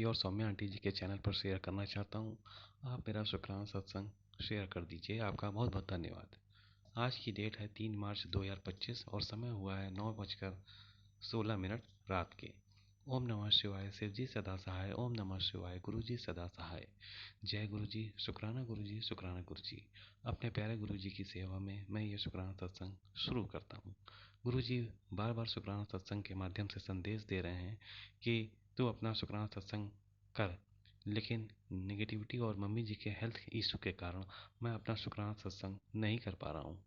और सौम्या आंटी जी के चैनल पर शेयर करना चाहता हूँ। आप मेरा शुक्राना सत्संग शेयर कर दीजिए। आपका बहुत बहुत धन्यवाद। आज की डेट है 3 मार्च 2025 और समय हुआ है 9:16 रात के। ओम नमः शिवाय। शिव जी सदा सहाय। ओम नमः शिवाय। गुरु जी सदा सहाय। जय गुरु जी। शुक्राना गुरु जी। शुक्राना गुरु जी। अपने प्यारे गुरु जी की सेवा में मैं ये शुक्राना सत्संग शुरू करता हूँ। गुरु जी बार बार शुक्राना सत्संग के माध्यम से संदेश दे रहे हैं कि तू अपना शुक्राना सत्संग कर, लेकिन नेगेटिविटी और मम्मी जी के हेल्थ इशू के कारण मैं अपना शुक्राना सत्संग नहीं कर पा रहा हूँ।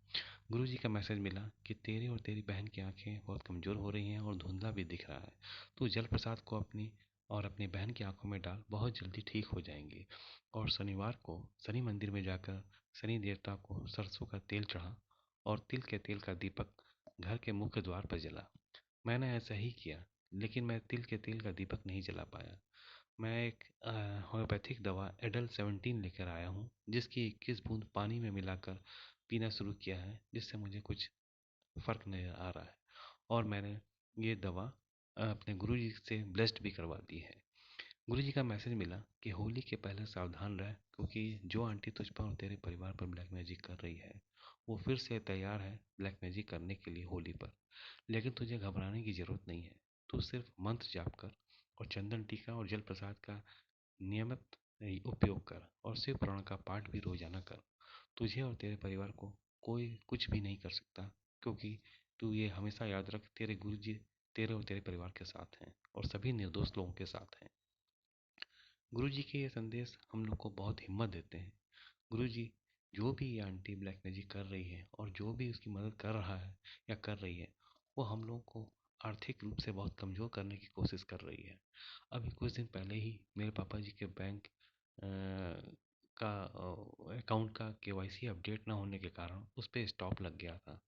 गुरु जी का मैसेज मिला कि तेरी और तेरी बहन की आंखें बहुत कमज़ोर हो रही हैं और धुंधला भी दिख रहा है। तू जल प्रसाद को अपनी बहन की आंखों में डाल, बहुत जल्दी ठीक हो जाएंगे। और शनिवार को शनि मंदिर में जाकर शनि देवता को सरसों का तेल चढ़ा और तिल के तेल का दीपक घर के मुख्य द्वार पर जला। मैंने ऐसा ही किया, लेकिन मैं तिल के तेल का दीपक नहीं जला पाया। मैं एक होम्योपैथिक दवा एडल 17 लेकर आया हूँ, जिसकी 21 बूंद पानी में मिलाकर पीना शुरू किया है, जिससे मुझे कुछ फ़र्क नज़र आ रहा है। और मैंने ये दवा अपने गुरु जी से ब्लेस्ड भी करवा दी है। गुरु जी का मैसेज मिला कि होली के पहले सावधान रह, क्योंकि जो आंटी तुझ पर और तेरे परिवार पर ब्लैक मैजिक कर रही है वो फिर से तैयार है ब्लैक मैजिक करने के लिए होली पर। लेकिन तुझे घबराने की ज़रूरत नहीं है। तू सिर्फ मंत्र जाप कर और चंदन टीका और जल प्रसाद का नियमित उपयोग कर और शिव पुराण का पाठ भी रोजाना कर। तुझे और तेरे परिवार को कोई कुछ भी नहीं कर सकता, क्योंकि तू ये हमेशा याद रख, तेरे गुरु जी तेरे और तेरे परिवार के साथ हैं और सभी निर्दोष लोगों के साथ हैं। गुरु जी के ये संदेश हम लोग को बहुत हिम्मत देते हैं। गुरु जी, जो भी ये आंटी ब्लैक मैजिक कर रही है और जो भी उसकी मदद कर रहा है या कर रही है, वो हम लोगों को आर्थिक रूप से बहुत कमज़ोर करने की कोशिश कर रही है। अभी कुछ दिन पहले ही मेरे पापा जी के बैंक का अकाउंट का केवाईसी अपडेट ना होने के कारण उस पर स्टॉप लग गया था।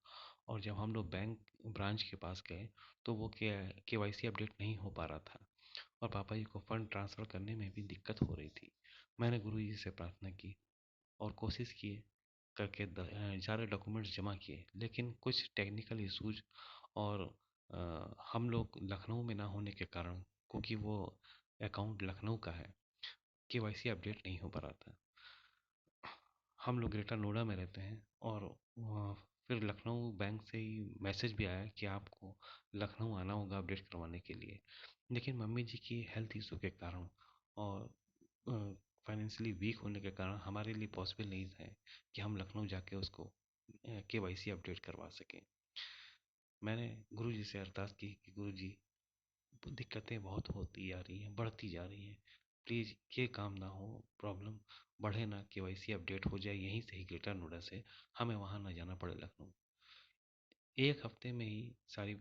और जब हम लोग बैंक ब्रांच के पास गए तो वो केवाईसी अपडेट नहीं हो पा रहा था और पापा जी को फंड ट्रांसफ़र करने में भी दिक्कत हो रही थी। मैंने गुरु जी से प्रार्थना की और कोशिश किए करके सारे डॉक्यूमेंट्स जमा किए, लेकिन कुछ टेक्निकल इश्यूज और हम लोग लखनऊ में ना होने के कारण, क्योंकि वो अकाउंट लखनऊ का है, केवाईसी अपडेट नहीं हो पा रहा था। हम लोग ग्रेटर नोएडा में रहते हैं और फिर लखनऊ बैंक से ही मैसेज भी आया कि आपको लखनऊ आना होगा अपडेट करवाने के लिए। लेकिन मम्मी जी की हेल्थ इशू के कारण और फाइनेंशियली वीक होने के कारण हमारे लिए पॉसिबल नहीं है कि हम लखनऊ जाके उसको केवाईसी अपडेट करवा सकें। मैंने गुरु जी से अरदास की कि गुरु जी, दिक्कतें बहुत होती जा रही हैं, बढ़ती जा रही हैं, प्लीज़ ये काम ना हो, प्रॉब्लम बढ़े ना, केवाईसी अपडेट हो जाए यहीं से ही ग्रेटर नोएडा से, हमें वहाँ ना जाना पड़े लखनऊ। एक हफ्ते में ही सारी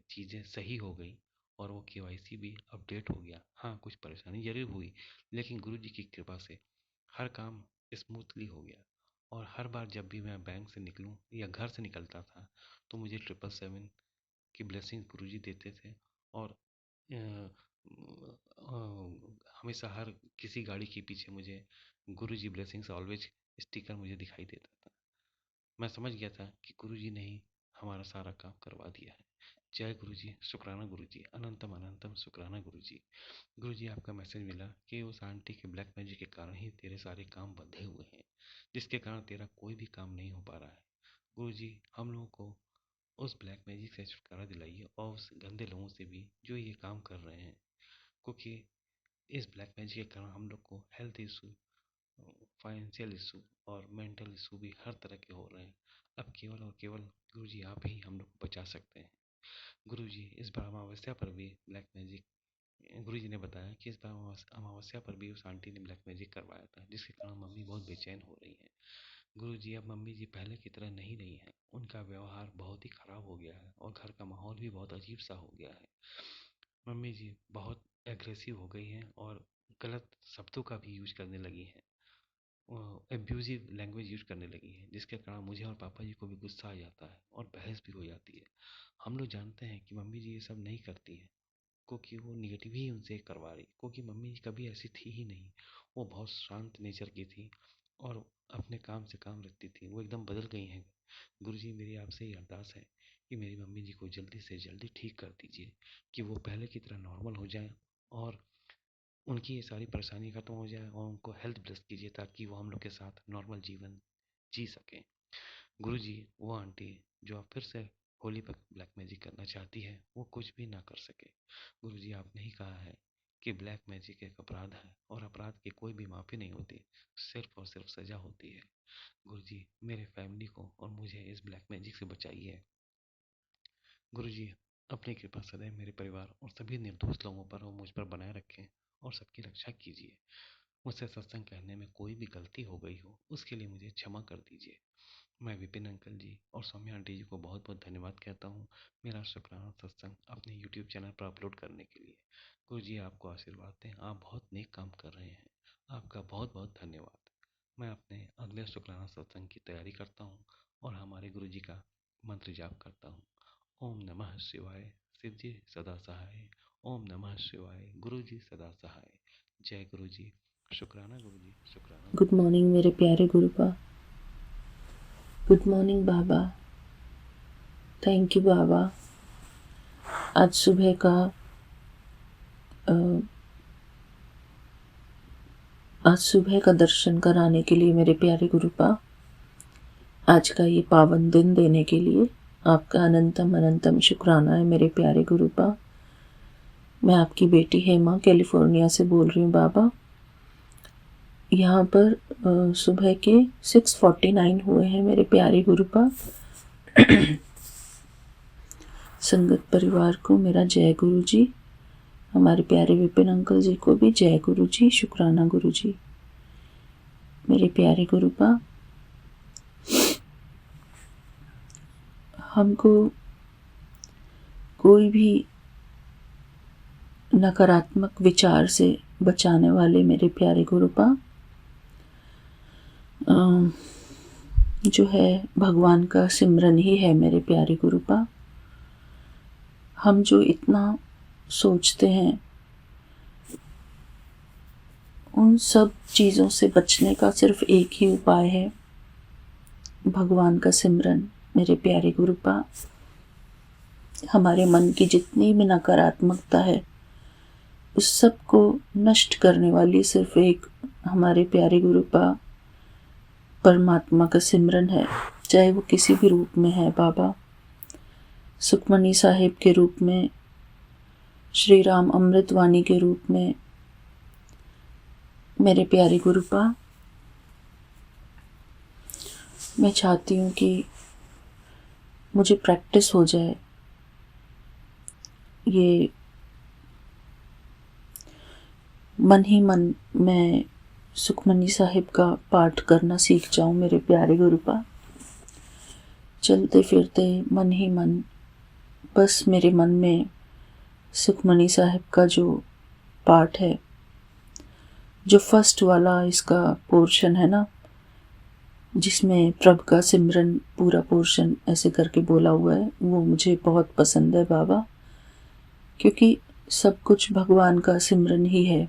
चीज़ें सही हो गई और वो केवाईसी भी अपडेट हो गया। हाँ, कुछ परेशानी ज़रूर हुई, लेकिन गुरु जी की कृपा से हर काम स्मूथली हो गया। और हर बार जब भी मैं बैंक से निकलूं या घर से निकलता था तो मुझे 777 की ब्लेसिंग गुरु जी देते थे। और हमेशा हर किसी गाड़ी के पीछे मुझे गुरु जी ब्लेसिंग्स ऑलवेज स्टिकर मुझे दिखाई देता था। मैं समझ गया था कि गुरु जी ने ही हमारा सारा काम करवा दिया है। जय गुरु जी। शुक्राना गुरु जी। अनंतम अनंतम शुक्राना गुरु जी। गुरु जी, आपका मैसेज मिला कि उस आंटी के ब्लैक मैजिक के कारण ही तेरे सारे काम बंधे हुए हैं, जिसके कारण तेरा कोई भी काम नहीं हो पा रहा है। गुरु जी, हम लोगों को उस ब्लैक मैजिक से छुटकारा दिलाइए और उस गंदे लोगों से भी जो ये काम कर रहे हैं, क्योंकि इस ब्लैक मैजिक के कारण हम लोग को हेल्थ इशू, फाइनेंशियल इशू और मेंटल इशू भी हर तरह के हो रहे हैं। अब केवल और केवल गुरु जी आप ही हम लोग को बचा सकते हैं। गुरु जी, इस बार अमावस्या पर भी ब्लैक मैजिक, गुरु जी ने बताया कि इस बार अमावस्या पर भी उस आंटी ने ब्लैक मैजिक करवाया था, जिसके कारण मम्मी बहुत बेचैन हो रही है। गुरु जी, अब मम्मी जी पहले की तरह नहीं रही हैं। उनका व्यवहार बहुत ही खराब हो गया है और घर का माहौल भी बहुत अजीब सा हो गया है। मम्मी जी बहुत एग्रेसिव हो गई हैं और गलत शब्दों का भी यूज करने लगी हैं, एब्यूजिव लैंग्वेज यूज करने लगी है, जिसके कारण मुझे और पापा जी को भी गुस्सा आ जाता है और बहस भी हो जाती है। हम लोग जानते हैं कि मम्मी जी ये सब नहीं करती हैं, क्योंकि वो निगेटिव ही उनसे करवा रही, क्योंकि मम्मी जी कभी ऐसी थी ही नहीं। वो बहुत शांत नेचर की थी और अपने काम से काम रखती थी। वो एकदम बदल गई हैं। गुरु जी, मेरी आपसे ये अरदास है कि मेरी मम्मी जी को जल्दी से जल्दी ठीक कर दीजिए, कि वो पहले की तरह नॉर्मल हो जाए और उनकी ये सारी परेशानी खत्म हो जाए और उनको हेल्थ ब्लेस कीजिए ताकि वो हम लोग के साथ नॉर्मल जीवन जी सकें। गुरुजी, वो आंटी जो आप फिर से होली पर ब्लैक मैजिक करना चाहती है वो कुछ भी ना कर सके। गुरुजी, आपने ही कहा है कि ब्लैक मैजिक एक अपराध है और अपराध की कोई भी माफ़ी नहीं होती, सिर्फ और सिर्फ सजा होती है। गुरुजी, मेरे फैमिली को और मुझे इस ब्लैक मैजिक से बचाइए। गुरुजी, अपनी कृपा सदैव मेरे परिवार और सभी निर्दोष लोगों पर और मुझ पर बनाए रखें और सबकी रक्षा कीजिए। मुझसे सत्संग कहने में कोई भी गलती हो गई हो उसके लिए मुझे क्षमा कर दीजिए। मैं विपिन अंकल जी और सौम्या आंटी जी को बहुत बहुत धन्यवाद कहता हूँ मेरा शुक्राना सत्संग अपने यूट्यूब चैनल पर अपलोड करने के लिए। गुरु जी, आपको आशीर्वाद दें, आप बहुत नेक काम कर रहे हैं। आपका बहुत बहुत धन्यवाद। मैं अपने अगले शुक्राना सत्संग की तैयारी करता हूँ और हमारे गुरु जी का मंत्र जाप करता हूँ। ओम नमः शिवाय, शिव जी सदा सहाय। ओम नमः शिवाय, गुरु जी सदा सहाय। जय गुरु जी। शुक्राना गुरु जी, शुक्राना। गुड मॉर्निंग मेरे प्यारे गुरुपा। गुड मॉर्निंग बाबा। थैंक यू बाबा। आज सुबह का दर्शन कराने के लिए मेरे प्यारे गुरुपा, आज का ये पावन दिन देने के लिए आपका अनंतम अनंतम शुक्राना है मेरे प्यारे गुरुपा। मैं आपकी बेटी हेमा कैलिफोर्निया से बोल रही हूँ बाबा। यहाँ पर सुबह के 6:49 हुए हैं मेरे प्यारे गुरुपा। संगत परिवार को मेरा जय गुरु जी। हमारे प्यारे विपिन अंकल जी को भी जय गुरु जी, शुक्राना गुरु जी। मेरे प्यारे गुरुपा, हमको कोई भी नकारात्मक विचार से बचाने वाले मेरे प्यारे गुरुपा जो है भगवान का सिमरन ही है मेरे प्यारे गुरुपा। हम जो इतना सोचते हैं उन सब चीज़ों से बचने का सिर्फ एक ही उपाय है, भगवान का सिमरन मेरे प्यारे गुरुपा। हमारे मन की जितनी भी नकारात्मकता है उस सब को नष्ट करने वाली सिर्फ एक हमारे प्यारे गुरुपा परमात्मा का सिमरन है, चाहे वो किसी भी रूप में है बाबा। सुखमनी साहिब के रूप में, श्री राम अमृतवाणी के रूप में, मेरे प्यारे गुरुपा मैं चाहती हूँ कि मुझे प्रैक्टिस हो जाए, ये मन ही मन मैं सुखमनी साहिब का पाठ करना सीख जाऊँ मेरे प्यारे गुरुपा। चलते फिरते मन ही मन बस मेरे मन में सुखमनी साहिब का जो पाठ है, जो फर्स्ट वाला इसका पोर्शन है ना, जिसमें प्रभु का सिमरन पूरा पोर्शन ऐसे करके बोला हुआ है, वो मुझे बहुत पसंद है बाबा, क्योंकि सब कुछ भगवान का सिमरन ही है।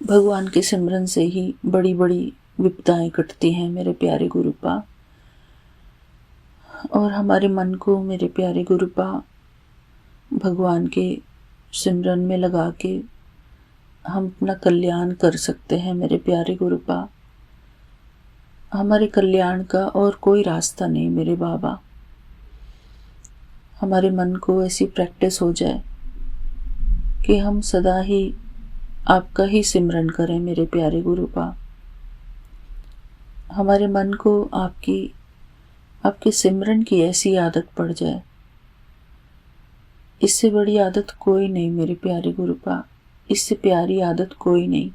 भगवान के सिमरन से ही बड़ी बड़ी विपदाएं कटती हैं मेरे प्यारे गुरुपा। और हमारे मन को मेरे प्यारे गुरुपा भगवान के सिमरन में लगा के हम अपना कल्याण कर सकते हैं मेरे प्यारे गुरुपा। हमारे कल्याण का और कोई रास्ता नहीं मेरे बाबा। हमारे मन को ऐसी प्रैक्टिस हो जाए कि हम सदा ही आपका ही सिमरन करें मेरे प्यारे गुरुपा। हमारे मन को आपके सिमरन की ऐसी आदत पड़ जाए, इससे बड़ी आदत कोई नहीं मेरे प्यारे गुरुपा, इससे प्यारी आदत कोई नहीं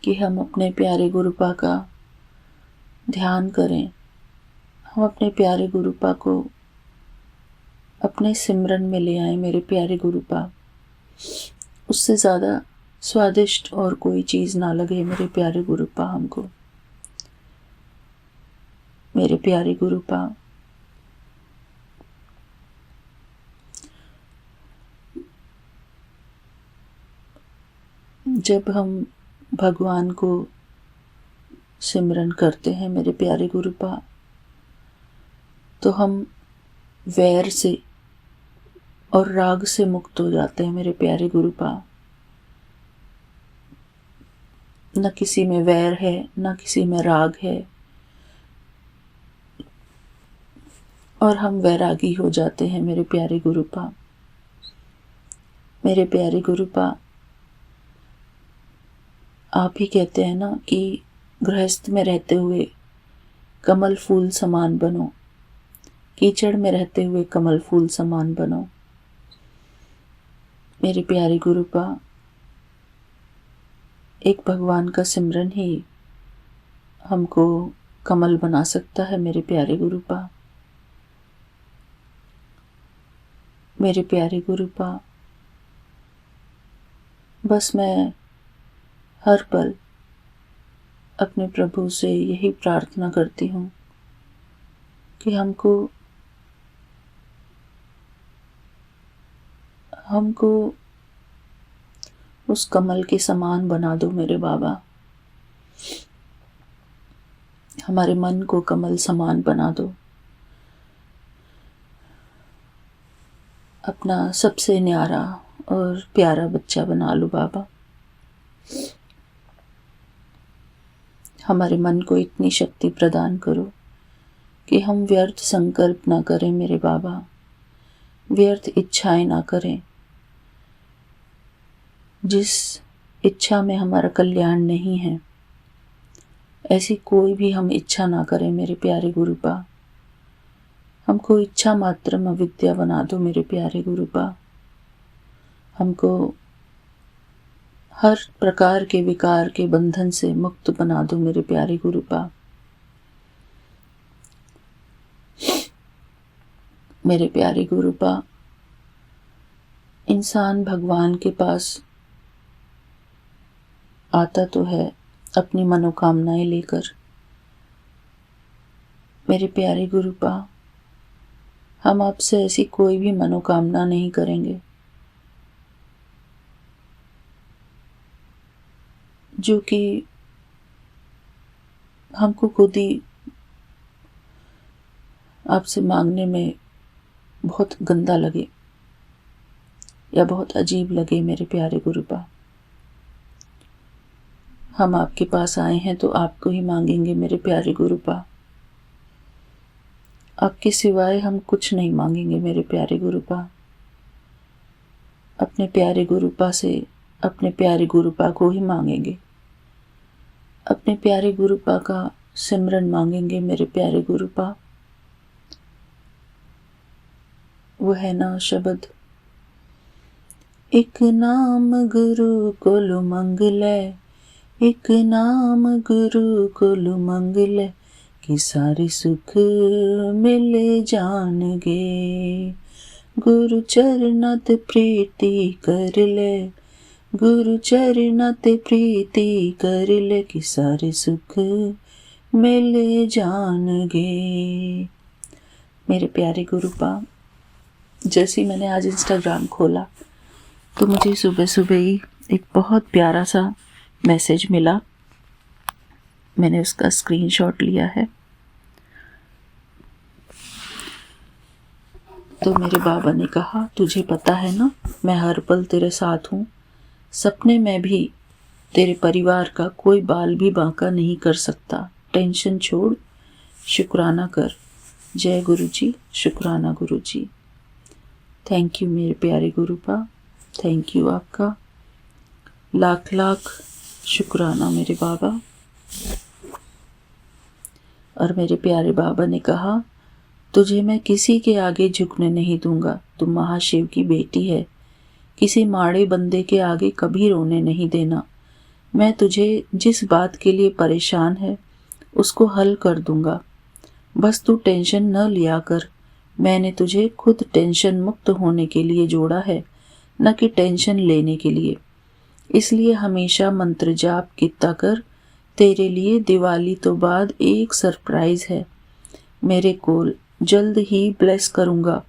कि हम अपने प्यारे गुरुपा का ध्यान करें, हम अपने प्यारे गुरुपा को अपने सिमरन में ले आए मेरे प्यारे गुरुपा। उससे ज़्यादा स्वादिष्ट और कोई चीज़ ना लगे मेरे प्यारे गुरुपा हमको। मेरे प्यारे गुरुपा, जब हम भगवान को सिमरन करते हैं मेरे प्यारे गुरुपा, तो हम वैर से और राग से मुक्त हो जाते हैं मेरे प्यारे गुरुपा। न किसी में वैर है, न किसी में राग है, और हम वैरागी हो जाते हैं मेरे प्यारे गुरुपा। मेरे प्यारे गुरुपा, आप ही कहते हैं ना कि गृहस्थ में रहते हुए कमल फूल समान बनो, कीचड़ में रहते हुए कमल फूल समान बनो। मेरे प्यारे गुरुपा, एक भगवान का सिमरन ही हमको कमल बना सकता है मेरे प्यारे गुरुपा। मेरे प्यारे गुरुपा, बस मैं हर पल अपने प्रभु से यही प्रार्थना करती हूँ कि हमको उस कमल के समान बना दो मेरे बाबा। हमारे मन को कमल समान बना दो। अपना सबसे न्यारा और प्यारा बच्चा बना लो बाबा। हमारे मन को इतनी शक्ति प्रदान करो कि हम व्यर्थ संकल्प ना करें मेरे बाबा, व्यर्थ इच्छाएं ना करें। जिस इच्छा में हमारा कल्याण नहीं है, ऐसी कोई भी हम इच्छा ना करें मेरे प्यारे गुरुपा। हमको इच्छा मात्र में विद्या बना दो मेरे प्यारे गुरुपा। हमको हर प्रकार के विकार के बंधन से मुक्त बना दो मेरे प्यारे गुरुपा। मेरे प्यारे गुरुपा, इंसान भगवान के पास आता तो है अपनी मनोकामनाएं लेकर। मेरे प्यारे गुरुपा, हम आपसे ऐसी कोई भी मनोकामना नहीं करेंगे जो कि हमको खुद ही आपसे मांगने में बहुत गंदा लगे या बहुत अजीब लगे मेरे प्यारे गुरुपा। हम आपके पास आए हैं तो आपको ही मांगेंगे मेरे प्यारे गुरुपा। आपके सिवाय हम कुछ नहीं मांगेंगे मेरे प्यारे गुरुपा। अपने प्यारे गुरुपा से अपने प्यारे गुरुपा को ही मांगेंगे। अपने प्यारे गुरुपा का सिमरन मांगेंगे मेरे प्यारे गुरुपा। वो है ना शब्द, एक नाम गुरु कोलु मंगले, एक नाम गुरु कोलु मंगले, कि सारे सुख मिले जाणगे। गुरु चरणात प्रीति कर ले, गुरु चरणात प्रीति कर ले, कि सारे सुख मिले जाणगे। मेरे प्यारे गुरुपा, जैसे मैंने आज इंस्टाग्राम खोला तो मुझे सुबह सुबह ही एक बहुत प्यारा सा मैसेज मिला। मैंने उसका स्क्रीनशॉट लिया है। तो मेरे बाबा ने कहा, तुझे पता है ना मैं हर पल तेरे साथ हूँ। सपने में भी तेरे परिवार का कोई बाल भी बांका नहीं कर सकता। टेंशन छोड़, शुक्राना कर। जय गुरु जी, शुक्राना गुरु जी। थैंक यू मेरे प्यारे गुरुपा, थैंक यू आपका। लाख लाख शुक्राना मेरे बाबा। और मेरे प्यारे बाबा ने कहा, तुझे मैं किसी के आगे झुकने नहीं दूंगा। तू महाशिव की बेटी है, किसी माड़े बंदे के आगे कभी रोने नहीं देना। मैं तुझे जिस बात के लिए परेशान है उसको हल कर दूंगा। बस तू टेंशन न लिया कर। मैंने तुझे खुद टेंशन मुक्त होने के लिए जोड़ा है, न कि टेंशन लेने के लिए। इसलिए हमेशा मंत्र जाप किया कर। तेरे लिए दिवाली तो बाद एक सरप्राइज है मेरे कोल, जल्द ही ब्लेस करूँगा।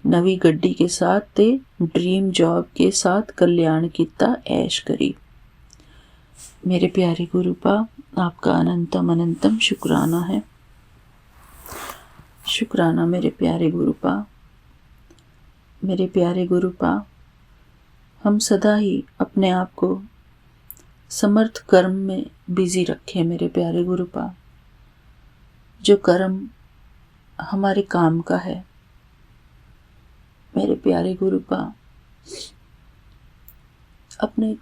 नवी गड्डी के साथ ते ड्रीम जॉब के साथ कल्याण किता ऐश करी। मेरे प्यारे गुरुपा, आपका अनंतम अनंतम शुक्राना है। शुक्राना मेरे प्यारे गुरुपा। मेरे प्यारे गुरुपा, हम सदा ही अपने आप को समर्थ कर्म में बिजी रखें। मेरे प्यारे गुरुपा, जो कर्म हमारे काम का है, मेरे प्यारे गुरुपा, अपने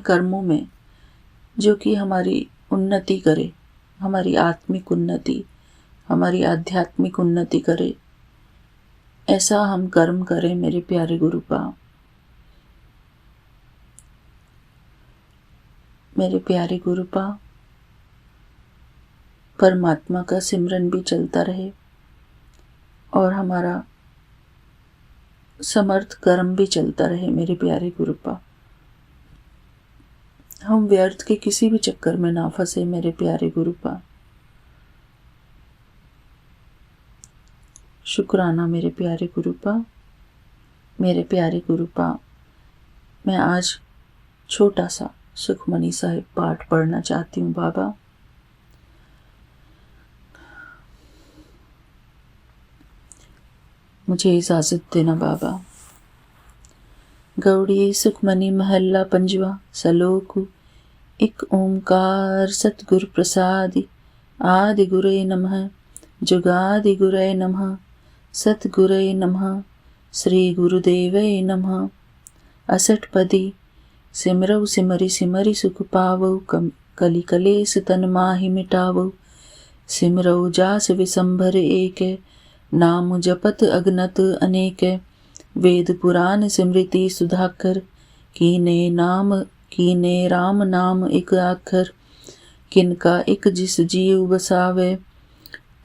कर्मों में जो कि हमारी उन्नति करे, हमारी आत्मिक उन्नति, हमारी आध्यात्मिक उन्नति करे, ऐसा हम कर्म करें। मेरे प्यारे गुरुपा, मेरे प्यारे गुरुपा, परमात्मा का सिमरन भी चलता रहे और हमारा समर्थ कर्म भी चलता रहे। मेरे प्यारे गुरुपा, हम व्यर्थ के किसी भी चक्कर में ना फंसे। मेरे प्यारे गुरुपा, शुक्राना मेरे प्यारे गुरुपा। मेरे प्यारे गुरुपा, मैं आज छोटा सा सुखमनी साहिब पाठ पढ़ना चाहती हूँ। बाबा, मुझे इजाज़त देना बाबा। गौड़ी सुखमनी महल्ला पंजवा। सलोक। एक ओंकार सतगुर प्रसादि। आदि गुरे नमः। जुगादि गुरे नमः। सतगुरे नमः। श्री गुरुदेवे नमः। असठपदी। सिमरौ सिमरि सिमरि सुख पावौ। कलि कलेस तन माहि मिटावौ। सिमरौ जास विसंभर एक। नाम जपत अगनत अनेक। वेद पुराण स्मृति सुधाकर। कीने राम नाम एक आखर। किनका एक जिस जीव बसावे।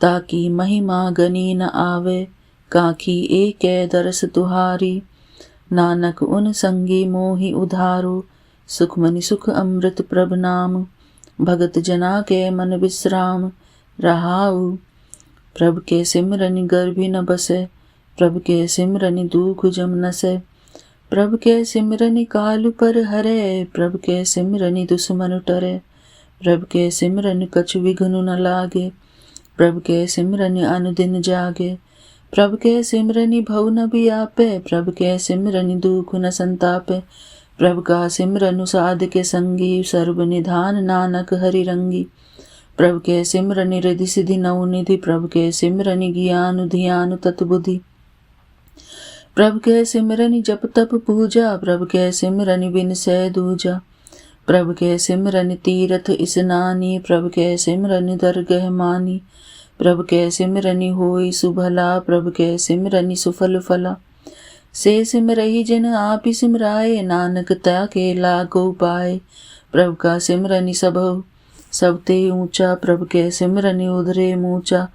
ताकि महिमा गनी न आवे। काकी एक दरस तुहारी। नानक उन संगी मोहि उधारो। सुखमनि सुख अमृत प्रभ नाम। भगत जना के मन विश्राम रहाऊ। प्रभ के सिमरनि गर्भि न बसे। प्रभ के सिमरनि दुख जम नसे। प्रभ के सिमरनि काल पर हरे। प्रभ के सिमरनि दुश्मन टरे। प्रभ के सिमरनि कछु विघ्न न लागे। प्रभ के सिमरनि अनुदिन जागे। प्रभ के सिमरनि भव न बियापे। प्रभ के सिमरनि दुख न संतापे। प्रभ का सिमरनु साध के संगी। सर्व निधान नानक हरि रंगी। प्रभ के सिमरनि रिधि सिधि नवनिधि। प्रभ के सिमरनि ज्ञान ध्यान तत्बुद्धि। प्रभ के सिमरनि जप तप पूजा। प्रभ के सिमरनि बिनसै दूजा। प्रभ के सिमरनि तीरथ स्नानी। प्रभ के सिमरनि दरगह मानी। प्रभ के सिमरनि होई सुभला। प्रभ के सिमरनि सुफल फला। से सिमरहि जिन आपि सिमराए। नानक ताके लागो पाए। प्रभ का सिमरनि सबते ऊंचा। प्रभ के सिमरनि उधरे मूचा।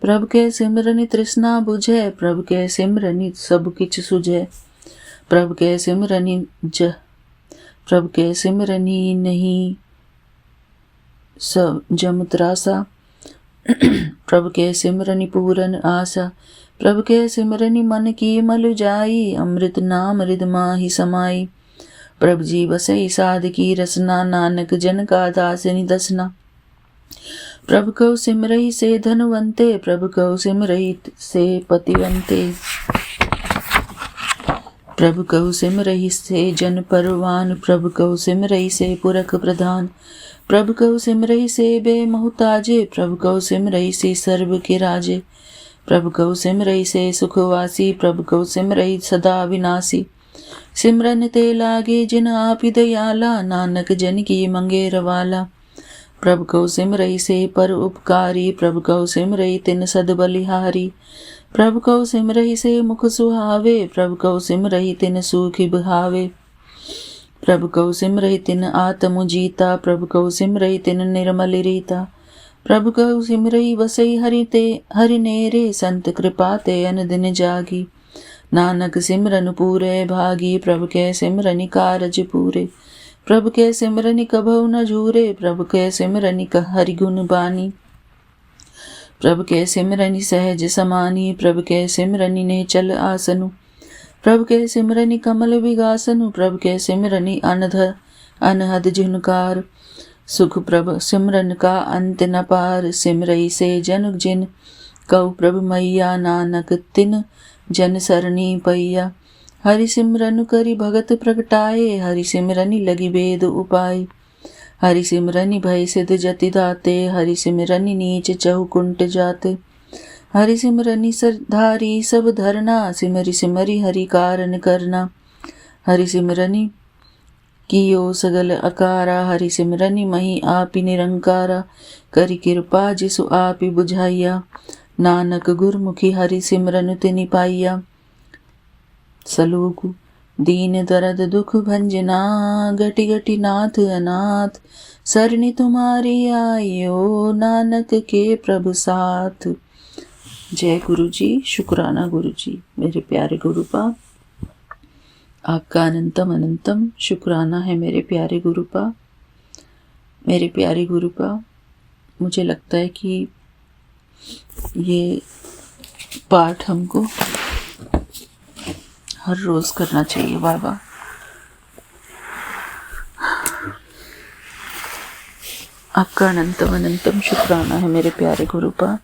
प्रभ के सिमरनि तृष्णा बुझे। प्रभ के सिमरनि सब किछ सुझे। प्रभ के सिमरनि प्रभ के सिमरनि नहीं सब जम त्रासा। प्रभ के सिमरनि पूरन आशा। प्रभ के सिमरनि मन की मल जाई। अमृत नाम हृद माहि समाई। प्रभ जी बसई साध की रसना। नानक जन का दासनि दसना। प्रभ कौ सिमरहि से धनवंते। प्रभ कौ सिमरहि से पतिवंते। प्रभ कौ सिमरहि से जन परवान। प्रभ कौ सिमरहि से पुरख प्रधान। प्रभ कौ सिमरहि से बेमहुताजे। प्रभ कौ सिमरहि से सर्व के राजे। प्रभ कौ सिमरहि से सुखवासी। प्रभ कौ सिमरहि सदा विनाशी। सिमरन ते लागे जिन आपि दयाला। नानक जन की मंगे रवाला। प्रभ कौ सिमरहि से पर उपकारी। प्रभ कौ सिमरहि तिन सद बलिहारी। प्रभ कौ सिमरहि से मुख सुहावे। प्रभ कौ सिमरहि तिन सुखि बहावे। प्रभ कौ सिमरहि तिन आत्म जीता। प्रभ कौ सिमरहि तिन निर्मल रीता। प्रभ कौ सिमरहि बसई हरि नेरे। संत कृपा ते अन दिन जागी। नानक सिमरन पूरे भागी। प्रभ के सिमरनि कारज पूरे। प्रभ के सिमरनि कभौ न झूरे। प्रभ के सिमरनि हरि गुण बानी। प्रभ के सिमरनि सहज समानी। प्रभ के सिमरनि नेचल आसनु। प्रभ के सिमरनि कमल विगासनु। प्रभ के सिमरनि अनहद झुनकार। सुख प्रभ सिमरन का अंत न पार। सिमरई से जन जिन कौ प्रभ मैया। नानक तिन जन सरनी पैया। हरि सिमरन करि भगत प्रगटाए, हरि सिमरनि लगी वेद उपाय। हरि सिमरनि भय सिद्ध जति दाते, हरि सिमरनि नीच चहुकुंट जाते। हरि सिमरनि सरधारी सब धरना, सिमरि सिमरि हरि कारण करना। हरि सिमरनि कियो सगल अकारा, हरि सिमरनि मही आपि निरंकारा। करि कृपा जिसु आपि बुझाइया, नानक गुरमुखी हरि सिमरन तिनि पाइया। सलोगु दीन दर्द दुख भंजना, गति गति नाथ अनाथ। सरनि तुम्हारी आयो, नानक के प्रभु साथ। जय गुरु जी, शुक्राना गुरु जी। मेरे प्यारे गुरुपा, आपका अनंतम अनंतम शुक्राना है मेरे प्यारे गुरुपा। मेरे प्यारे गुरुपा, मुझे लगता है कि ये पाठ हमको हर रोज करना चाहिए बाबा। आपका अनंतम अनंतम शुक्राना है मेरे प्यारे गुरुपा।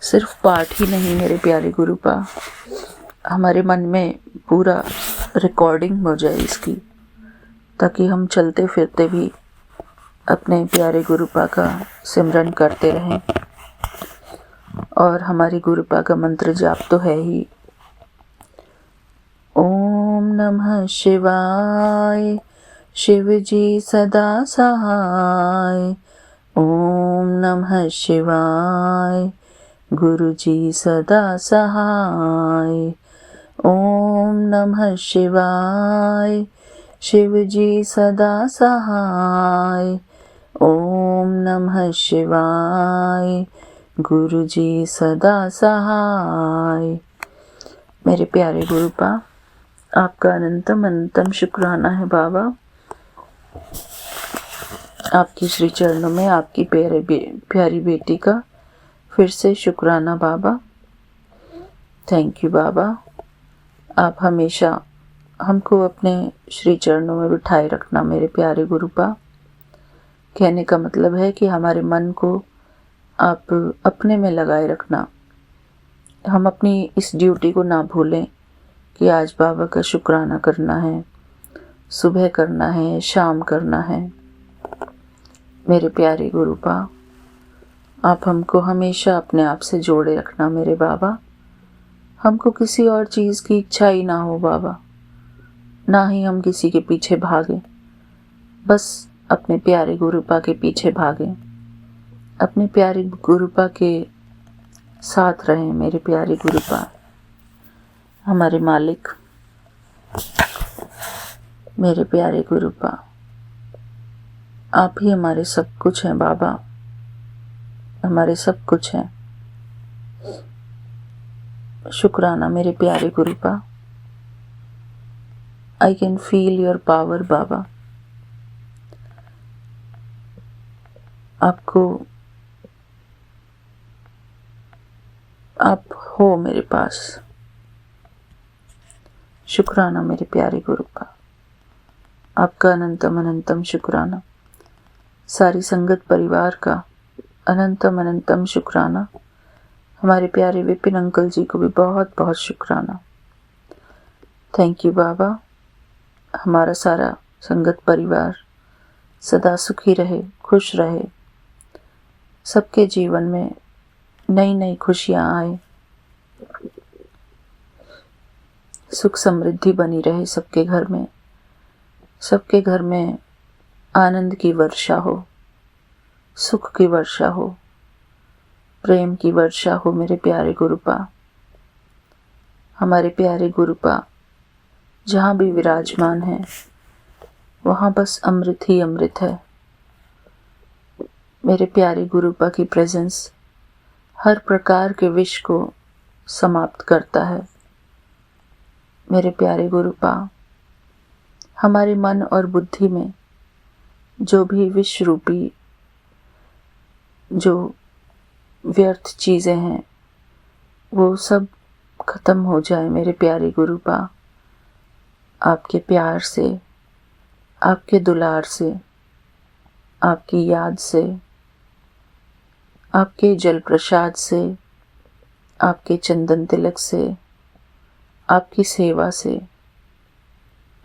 सिर्फ पाठ ही नहीं मेरे प्यारे गुरुपा, हमारे मन में पूरा रिकॉर्डिंग हो जाए इसकी, ताकि हम चलते फिरते भी अपने प्यारे गुरुपा का सिमरन करते रहें। और हमारी गुरुपा का मंत्र जाप तो है ही, ओम नमः शिवाय, शिव जी सदा सहाय। ओम नमः शिवाय, गुरु जी सदा सहाय। ओम नमः शिवाय, शिव जी सदा सहाय। ओम नमः शिवाय, गुरु जी सदा सहाय। मेरे प्यारे गुरुपा, आपका अनंतम अनंतम शुक्राना है बाबा। आपके श्री चरणों में आपकी प्यारी बेटी का फिर से शुक्राना बाबा। थैंक यू बाबा। आप हमेशा हमको अपने श्री चरणों में बिठाए रखना मेरे प्यारे गुरुपा। कहने का मतलब है कि हमारे मन को आप अपने में लगाए रखना। हम अपनी इस ड्यूटी को ना भूलें कि आज बाबा का शुक्राना करना है, सुबह करना है, शाम करना है। मेरे प्यारे गुरुपा, आप हमको हमेशा अपने आप से जोड़े रखना मेरे बाबा। हमको किसी और चीज़ की इच्छा ही ना हो बाबा, ना ही हम किसी के पीछे भागें, बस अपने प्यारे गुरुपा के पीछे भागें, अपने प्यारे गुरुपा के साथ रहें मेरे प्यारे गुरुपा। हमारे मालिक, मेरे प्यारे गुरुपा, आप ही हमारे सब कुछ हैं बाबा, हमारे सब कुछ हैं। शुक्राना मेरे प्यारे Gurupa. I can feel your power बाबा। आप हो मेरे पास। शुक्राना मेरे प्यारे गुरुपा, आपका अनंतम अनंतम शुक्राना। सारी संगत परिवार का अनंतम अनंतम शुक्राना। हमारे प्यारे विपिन अंकल जी को भी बहुत बहुत शुक्राना। थैंक यू बाबा। हमारा सारा संगत परिवार सदा सुखी रहे, खुश रहे, सबके जीवन में नई नई खुशियाँ आए, सुख समृद्धि बनी रहे सबके घर में, सबके घर में आनंद की वर्षा हो, सुख की वर्षा हो, प्रेम की वर्षा हो मेरे प्यारे गुरुपा। हमारे प्यारे गुरुपा जहाँ भी विराजमान है वहाँ बस अमृत ही अमृत है। मेरे प्यारे गुरुपा की प्रेजेंस हर प्रकार के विष को समाप्त करता है। मेरे प्यारे गुरुपा, हमारे मन और बुद्धि में जो भी विष रूपी जो व्यर्थ चीज़ें हैं वो सब खत्म हो जाए मेरे प्यारे गुरुपा। आपके प्यार से, आपके दुलार से, आपकी याद से, आपके जल प्रसाद से आपके चंदन तिलक से, आपकी सेवा से,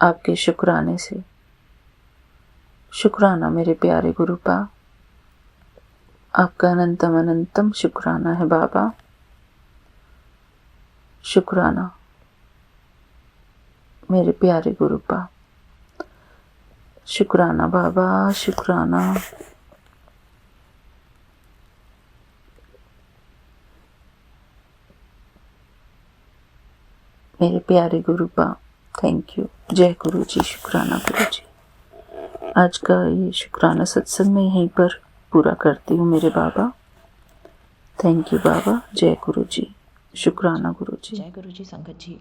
आपके शुक्राने से। शुक्राना मेरे प्यारे गुरुपा, आपका अनंतम अनंतम शुक्राना है बाबा। शुक्राना मेरे प्यारे गुरुपा, शुक्राना बाबा, शुक्राना। मेरे प्यारे गुरुपा, थैंक यू। जय गुरु जी, शुक्राना गुरु जी। आज का ये शुक्राना सत्संग मैं यहीं पर पूरा करती हूँ मेरे बाबा। थैंक यू बाबा। जय गुरु जी, शुक्राना गुरु जी। जय गुरु जी संगत जी,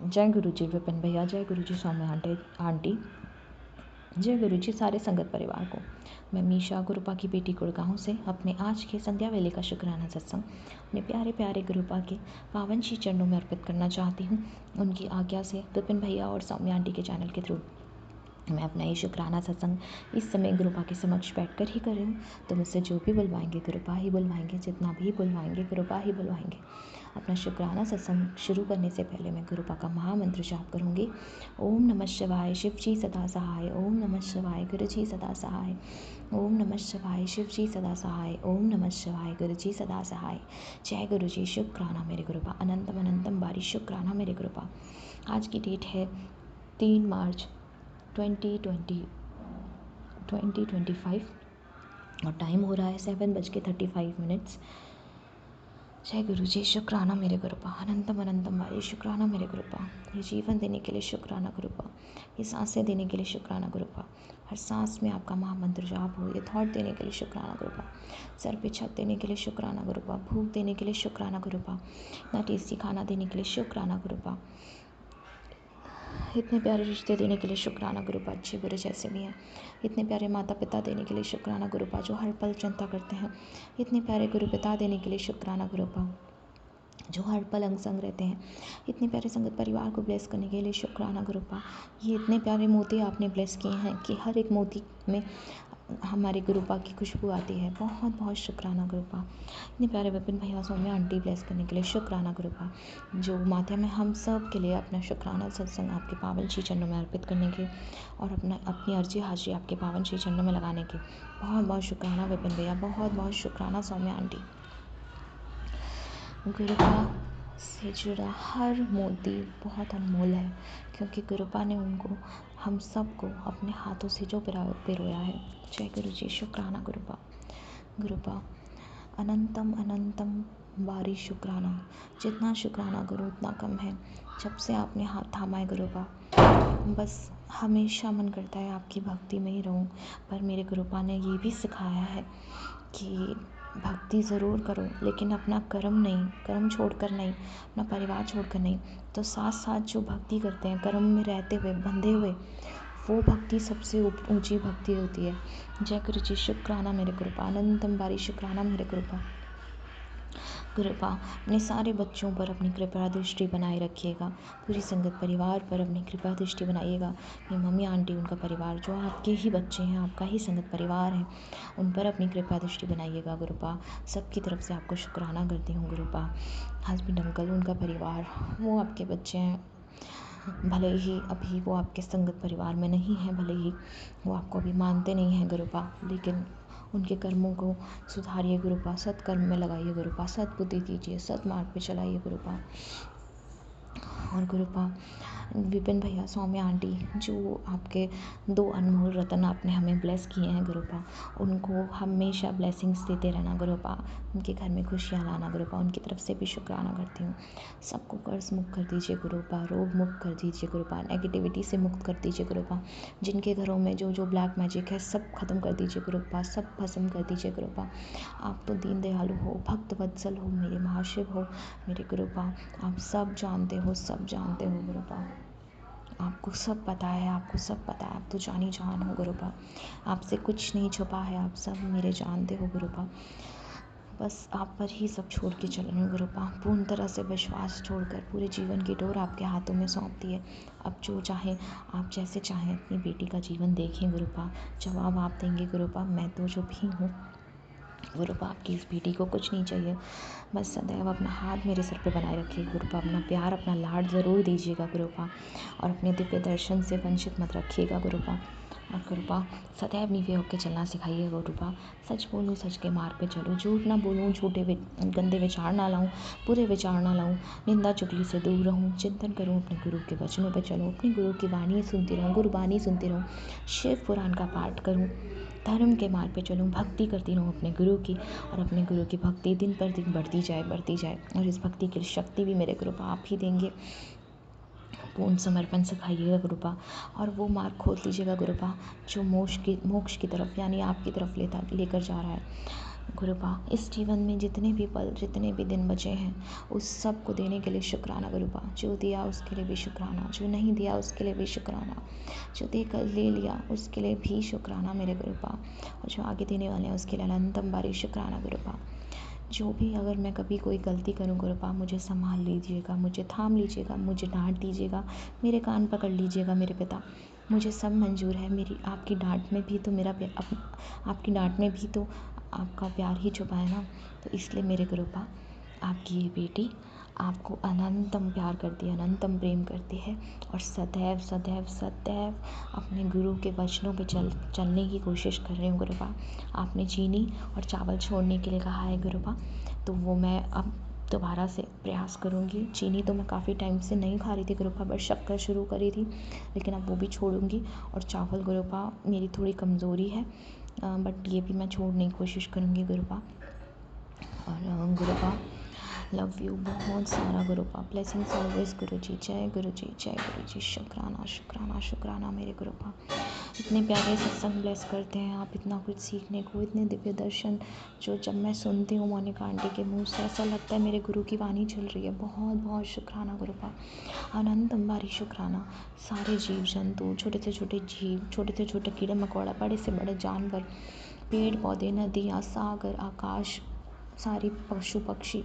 जय गुरु जी विपिन भैया, जय गुरु जी सौम्या आंटी, जय गुरु जी सारे संगत परिवार को। मैं मीशा गुरुपा की बेटी गुड़गांव से अपने आज के संध्या वेले का शुक्राना सत्संग अपने प्यारे प्यारे गुरुपा के पावन श्री चरणों में अर्पित करना चाहती हूँ। उनकी आज्ञा से विपिन भैया और सौम्या आंटी के चैनल के थ्रू मैं अपना ये शुक्राना सत्संग इस समय गुरुपा के समक्ष बैठकर ही कर रही हूँ। तो मुझसे जो भी बुलवाएंगे गुरुपा ही बुलवाएंगे, जितना भी बुलवाएंगे गुरुपा ही बुलवाएंगे। अपना शुक्राना सत्संग शुरू करने से पहले मैं गुरुपा का महामंत्र जाप करूँगी। ओम नमः शिवाय, शिव जी सदा सहाय। ओम नमः शिवाय, गुरु जी सदा सहाय। ओम नमः शिवाय, शिव जी सदा सहाय। ओम नमः शिवाय, गुरु जी सदा सहाय। जय गुरु जी, शुक्राना मेरे गुरुपा, अनंतम अनंतम बारी शुक्राना मेरे गुरुपा। आज की डेट है 3 मार्च 2025 और टाइम हो रहा है 7:35। जय गुरु जी, शुक्राना मेरे गुरुपा, अनंतम अनंतम वाले शुक्राना मेरे गुरुपा। ये जीवन देने के लिए शुक्राना गुरुपा, ये सांसें देने के लिए शुक्राना गुरुपा, हर सांस में आपका महामंत्र जाप हो, ये थॉट देने के लिए शुक्राना गुरुपा, सर पे छत देने के लिए शुक्राना गुरुपा, भूख देने के लिए शुक्राना गुरुपा, इतना टेस्टी खाना देने के लिए शुक्राना गुरुपा, इतने प्यारे रिश्ते देने के लिए शुक्राना गुरुपा, अच्छे बुरे जैसे भी हैं। इतने प्यारे माता पिता देने के लिए शुक्राना गुरुपा, जो हर पल चिंता करते हैं। इतने प्यारे गुरु पिता देने के लिए शुक्राना गुरुपा, जो हर पल अंग संग रहते हैं। इतने प्यारे संगत परिवार को ब्लेस करने के लिए शुक्राना गुरुपा। ये इतने प्यारे मोती आपने ब्लेस किए हैं कि हर एक मोती में हमारे गुरुपा की खुशबू आती है। बहुत बहुत शुक्राना गुरुपा। इतने प्यारे विपिन भैया सौम्या आंटी ब्लेस करने के लिए शुक्राना गुरुपा, जो माध्यम है हम सब के लिए अपना शुक्राना सत्संग आपके पावन श्री चरणों में अर्पित करने के और अपनी अर्जी हाजिरी आपके पावन श्री चरणों में लगाने के। बहुत बहुत शुक्राना विपिन भैया, बहुत बहुत शुक्राना सौम्या आंटी। गुरुपा से जुड़ा हर मोती बहुत अनमोल है, क्योंकि गुरुपा ने उनको हम सबको अपने हाथों से जो पिरोया है। जय गुरु जी, शुक्राना गुरुपा। गुरुपा अनंतम अनंतम बारी शुक्राना, जितना शुक्राना करो उतना कम है। जब से आपने हाथ थामा है गुरुपा, बस हमेशा मन करता है आपकी भक्ति में ही रहूं। पर मेरे गुरुपा ने ये भी सिखाया है कि भक्ति ज़रूर करो, लेकिन अपना कर्म नहीं, कर्म छोड़कर नहीं, अपना परिवार छोड़कर नहीं। तो साथ साथ जो भक्ति करते हैं कर्म में रहते हुए, बंधे हुए, वो भक्ति सबसे ऊंची भक्ति होती है। जय गुरु जी, शुक्राना मेरे गुरुपा, अनंतम बारी शुक्राना मेरे गुरुपा। गुरुपा अपने सारे बच्चों पर अपनी कृपा दृष्टि बनाए रखिएगा, पूरी संगत परिवार पर अपनी कृपा दृष्टि बनाइएगा। अपनी मम्मी आंटी, उनका परिवार जो आपके ही बच्चे हैं, आपका ही संगत परिवार है, उन पर अपनी कृपा दृष्टि बनाइएगा गुरुपा। सबकी तरफ से आपको शुक्राना करती हूँ गुरुपा। हस्बैंड अंकल, उनका परिवार, वो आपके बच्चे हैं, भले ही अभी वो आपके संगत परिवार में नहीं है, भले ही वो आपको अभी मानते नहीं हैं गुरुपा, लेकिन उनके कर्मों को सुधारिए गुरुपा, सत्कर्म में लगाइए गुरुपा, सद्बुद्धि दीजिए, सत्मार्ग पे चलाइए गुरुपा। और गुरुपा विपिन भैया सौम्या आंटी, जो आपके 2 अनमोल रतन आपने हमें ब्लेस किए हैं गुरुपा, उनको हमेशा ब्लेसिंग्स देते रहना गुरुपा, उनके घर में खुशियाँ लाना गुरुपा। उनकी तरफ से भी शुक्राना करती हूँ। सबको कर्ज मुक्त कर दीजिए गुरुपा, रोग मुक्त कर दीजिए गुरुपा, नेगेटिविटी से मुक्त कर दीजिए गुरुपा। जिनके घरों में जो जो ब्लैक मैजिक है सब खत्म कर दीजिए गुरुपा, सब भस्म कर दीजिए गुरुपा। आप तो दीन दयालु हो, भक्त वत्सल हो, मेरे महाशिव हो मेरे गुरुपा। आप सब जानते हो, सब जानते हो गुरुपा, आपको सब पता है, आपको सब पता है, आप तो जानी जान हो गुरुपा, आपसे कुछ नहीं छुपा है, आप सब मेरे जानते हो गुरुपा। बस आप पर ही सब छोड़ के चल रही हूँ गुरुपा, पूर्ण तरह से विश्वास छोड़कर पूरे जीवन की डोर आपके हाथों में सौंप दी है। अब जो चाहें, आप जैसे चाहें अपनी बेटी का जीवन देखें गुरुपा, जवाब आप देंगे गुरुपा। मैं तो जो भी हूँ गुरुपा आपकी इस बेटी को कुछ नहीं चाहिए, बस सदैव अपना हाथ मेरे सर पे बनाए रखिए गुरुपा। अपना प्यार, अपना लाड ज़रूर दीजिएगा गुरुपा, और अपने दिव्य दर्शन से वंचित मत रखिएगा गुरुपा। और गुरुपा सदैव नीवे होकर चलना सिखाइएगा गुरुपा। सच बोलूँ, सच के मार्ग पे चलूँ, झूठ ना बोलूँ, गंदे विचार ना लाऊँ, बुरे विचार ना लाऊँ, निंदा चुगली से दूर रहूँ, चिंतन करूँ, अपने गुरु के वचनों पे चलूँ, अपनी गुरु की वाणी सुनती रहूँ, गुरुबानी सुनती रहूँ, शिव पुराण का पाठ करूँ, धर्म के मार्ग पे चलूँ, भक्ति करती रहूँ अपने गुरु की, और अपने गुरु की भक्ति दिन पर दिन बढ़ती जाए। और इस भक्ति की शक्ति भी मेरे गुरुपा आप ही देंगे। पूर्ण समर्पण सिखाइएगा गुरुपा, और वो मार्ग खोल दीजिएगा गुरुपा जो मोक्ष की तरफ यानी आपकी तरफ लेकर जा रहा है गुरुपा। इस जीवन में जितने भी पल, जितने भी दिन बचे हैं, उस सब को देने के लिए शुक्राना गुरुपा। जो दिया उसके लिए भी शुक्राना, जो नहीं दिया उसके लिए भी शुक्राना, जो देकर ले लिया उसके लिए भी शुक्राना मेरे गुरुपा, और जो आगे देने वाले हैं उसके लिए अनंतम बारी शुक्राना गुरुपा। जो भी अगर मैं कभी कोई गलती करूँ गुरुपा, मुझे संभाल लीजिएगा, मुझे थाम लीजिएगा, मुझे डांट दीजिएगा, मेरे कान पकड़ लीजिएगा मेरे पिता। मुझे सब मंजूर है, मेरी आपकी डांट में भी तो आपकी डांट में भी तो आपका प्यार ही छुपा है ना। तो इसलिए मेरे गुरुपा आपकी ये बेटी आपको अनंतम प्यार करती है, अनंतम प्रेम करती है, और सदैव सदैव सदैव अपने गुरु के वचनों पे चलने की कोशिश कर रही हूँ गुरुपा। आपने चीनी और चावल छोड़ने के लिए कहा है गुरुपा, तो वो मैं अब दोबारा से प्रयास करूँगी। चीनी तो मैं काफ़ी टाइम से नहीं खा रही थी गुरुपा, बस शक्कर शुरू करी थी, लेकिन अब वो भी छोड़ूंगी। और चावल गुरुपा मेरी थोड़ी कमज़ोरी है, बट ये भी मैं छोड़ने की कोशिश करूँगी गुरुपा। और गुरुपा लव यू बहुत सारा गुरुपा। ब्लेसिंग्स ऑलवेज गुरु जी। जय गुरु जी, जय गुरु जी। शुक्राना शुक्राना शुक्राना मेरे गुरुपा। इतने प्यारे सत्संग ब्लेस करते हैं आप, इतना कुछ सीखने को, इतने दिव्य दर्शन जो जब मैं सुनती हूँ मोनिका आंटी के मुँह से ऐसा लगता है मेरे गुरु की वाणी चल रही है। बहुत बहुत शुक्राना गुरुपा, अनंत अंबारी शुक्राना। सारे जीव जंतु, छोटे से छोटे जीव, छोटे से छोटे कीड़े मकोड़ा, बड़े से बड़े जानवर, पेड़ पौधे, नदियाँ, सागर, आकाश, सारे पशु पक्षी,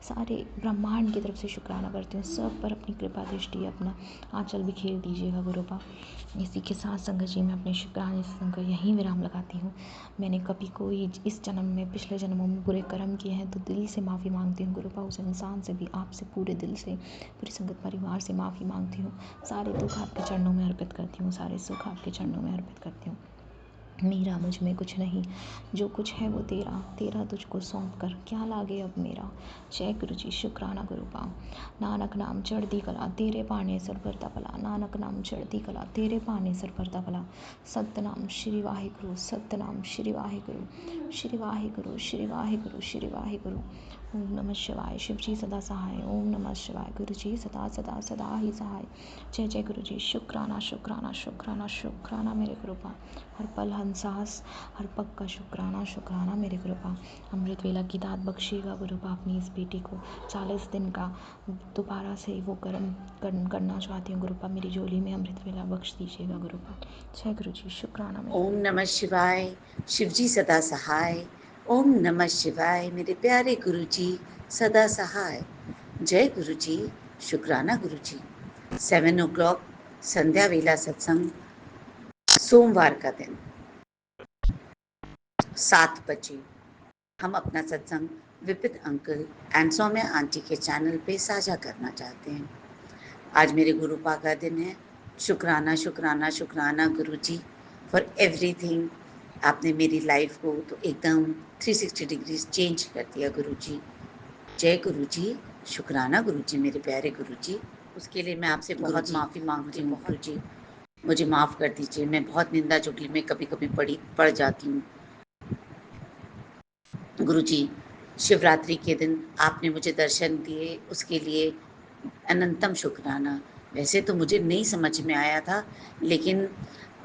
सारे ब्रह्मांड की तरफ से शुक्राना करती हूँ। सब पर अपनी कृपा दृष्टि, अपना आंचल बिखेर दीजिएगा गुरुपा। इसी के साथ संगत जी मैं अपने शुक्राने संग यहीं विराम लगाती हूँ। मैंने कभी कोई इस जन्म में, पिछले जन्मों में बुरे कर्म किए हैं तो दिल से माफ़ी मांगती हूँ गुरुपा। उस इंसान से भी, आपसे पूरे दिल से, पूरी संगत परिवार से माफ़ी मांगती हूँ। सारे दुख आपके चरणों में अर्पित करती हूँ, सारे सुख आपके चरणों में अर्पित करती हूँ। मेरा मुझ में कुछ नहीं, जो कुछ है वो तेरा, तेरा तुझको सौंप कर क्या लागे अब मेरा। जय गुरु जी। शुक्राना गुरुपा। नानक नाम चढ़दी कला तेरे पाने सर भरता भला, नानक नाम चढ़दी कला तेरे पाने सर भरता भला। सतनाम श्री वाहिगुरु, सतनाम श्री वाहिगुरु, श्री वाहिगुरु, श्री वाहिगुरु, श्री वाहिगुरु। ओम नमः शिवाय। शिव जी सदा सहाय। ओम नमः शिवाय। गुरु जी सदा सदा सदा ही सहाय। जय जय गुरु जी। शुक्राना शुक्राना शुक्राना शुक्राना मेरे गुरुपा। हर पल हंसास, हर पग का शुक्राना शुक्राना मेरे गुरुपा। अमृत वेला की दात बख्शिएगा गुरुपा अपनी इस बेटी को। 40 दिन का दोबारा से वो कर्म करना चाहती हूँ गुरुपा। मेरी झोली में अमृत वेला बख्श दीजिएगा गुरुपा। जय गुरु जी। शुक्राना मेरे ओम नमः शिवाय। शिव जी सदा सहाय। ओम नमः शिवाय। मेरे प्यारे गुरु जी सदा सहाय। जय गुरु जी। शुक्राना गुरु जी। 7 o'clock संध्या वेला सत्संग, सोमवार का दिन 7 बजे हम अपना सत्संग Vipin uncle and Saumya aunty के चैनल पे साझा करना चाहते हैं। आज मेरे गुरुपा का दिन है। शुक्राना शुक्राना शुक्राना गुरु जी फॉर एवरीथिंग। आपने मेरी लाइफ को तो एकदम 360 डिग्री चेंज कर दिया गुरु जी। जय गुरु जी। शुक्राना गुरु जी, मेरे प्यारे गुरु जी। उसके लिए मैं आपसे बहुत माफ़ी मांगती हूँ गुरु जी। मुझे माफ़ कर दीजिए, मैं बहुत निंदा चुगली में कभी कभी पड़ जाती हूँ गुरु जी। शिवरात्रि के दिन आपने मुझे दर्शन दिए, उसके लिए अनंतम शुक्राना। वैसे तो मुझे नहीं समझ में आया था, लेकिन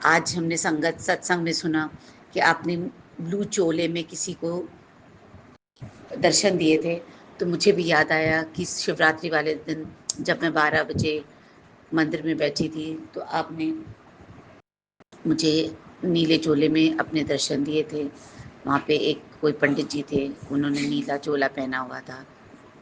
आज हमने सत्संग में सुना कि आपने ब्लू चोले में किसी को दर्शन दिए थे, तो मुझे भी याद आया कि शिवरात्रि वाले दिन जब मैं 12 बजे मंदिर में बैठी थी तो आपने मुझे नीले चोले में अपने दर्शन दिए थे। वहाँ पे एक कोई पंडित जी थे, उन्होंने नीला चोला पहना हुआ था।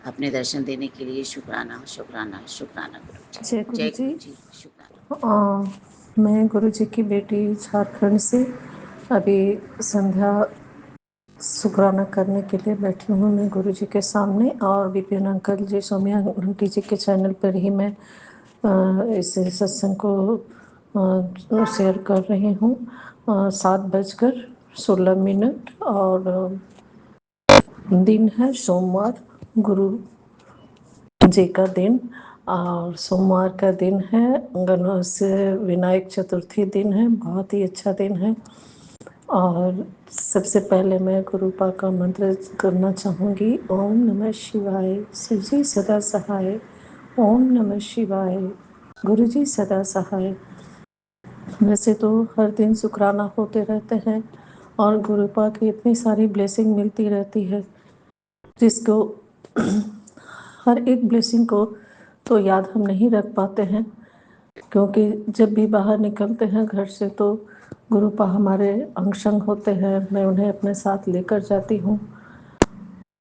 अपने दर्शन देने के लिए शुक्राना शुक्राना शुक्राना गुरु जी। जय गुरु जय जी। गुरु जी। शुक्राना। मैं गुरु जी की बेटी झारखंड से अभी संध्या शुक्राना करने के लिए बैठी हूँ मैं गुरु जी के सामने, और विपिन अंकल जी, सौम्या आंटी जी के चैनल पर ही मैं इस सत्संग को शेयर कर रही हूँ। 7:16 और दिन है सोमवार, गुरु जी का दिन, और सोमवार का दिन है, गणेश विनायक चतुर्थी दिन है, बहुत ही अच्छा दिन है। और सबसे पहले मैं गुरुपा का मंत्र करना चाहूँगी। ओम नमः शिवाय, शिव जी सदा सहाय। ओम नमः शिवाय, गुरु जी सदा सहाय। वैसे तो हर दिन शुक्राना होते रहते हैं और गुरुपा की इतनी सारी ब्लेसिंग मिलती रहती है, जिसको हर एक ब्लेसिंग को तो याद हम नहीं रख पाते हैं, क्योंकि जब भी बाहर निकलते हैं घर से तो गुरुपा हमारे अंग संग होते हैं। मैं उन्हें अपने साथ लेकर जाती हूँ।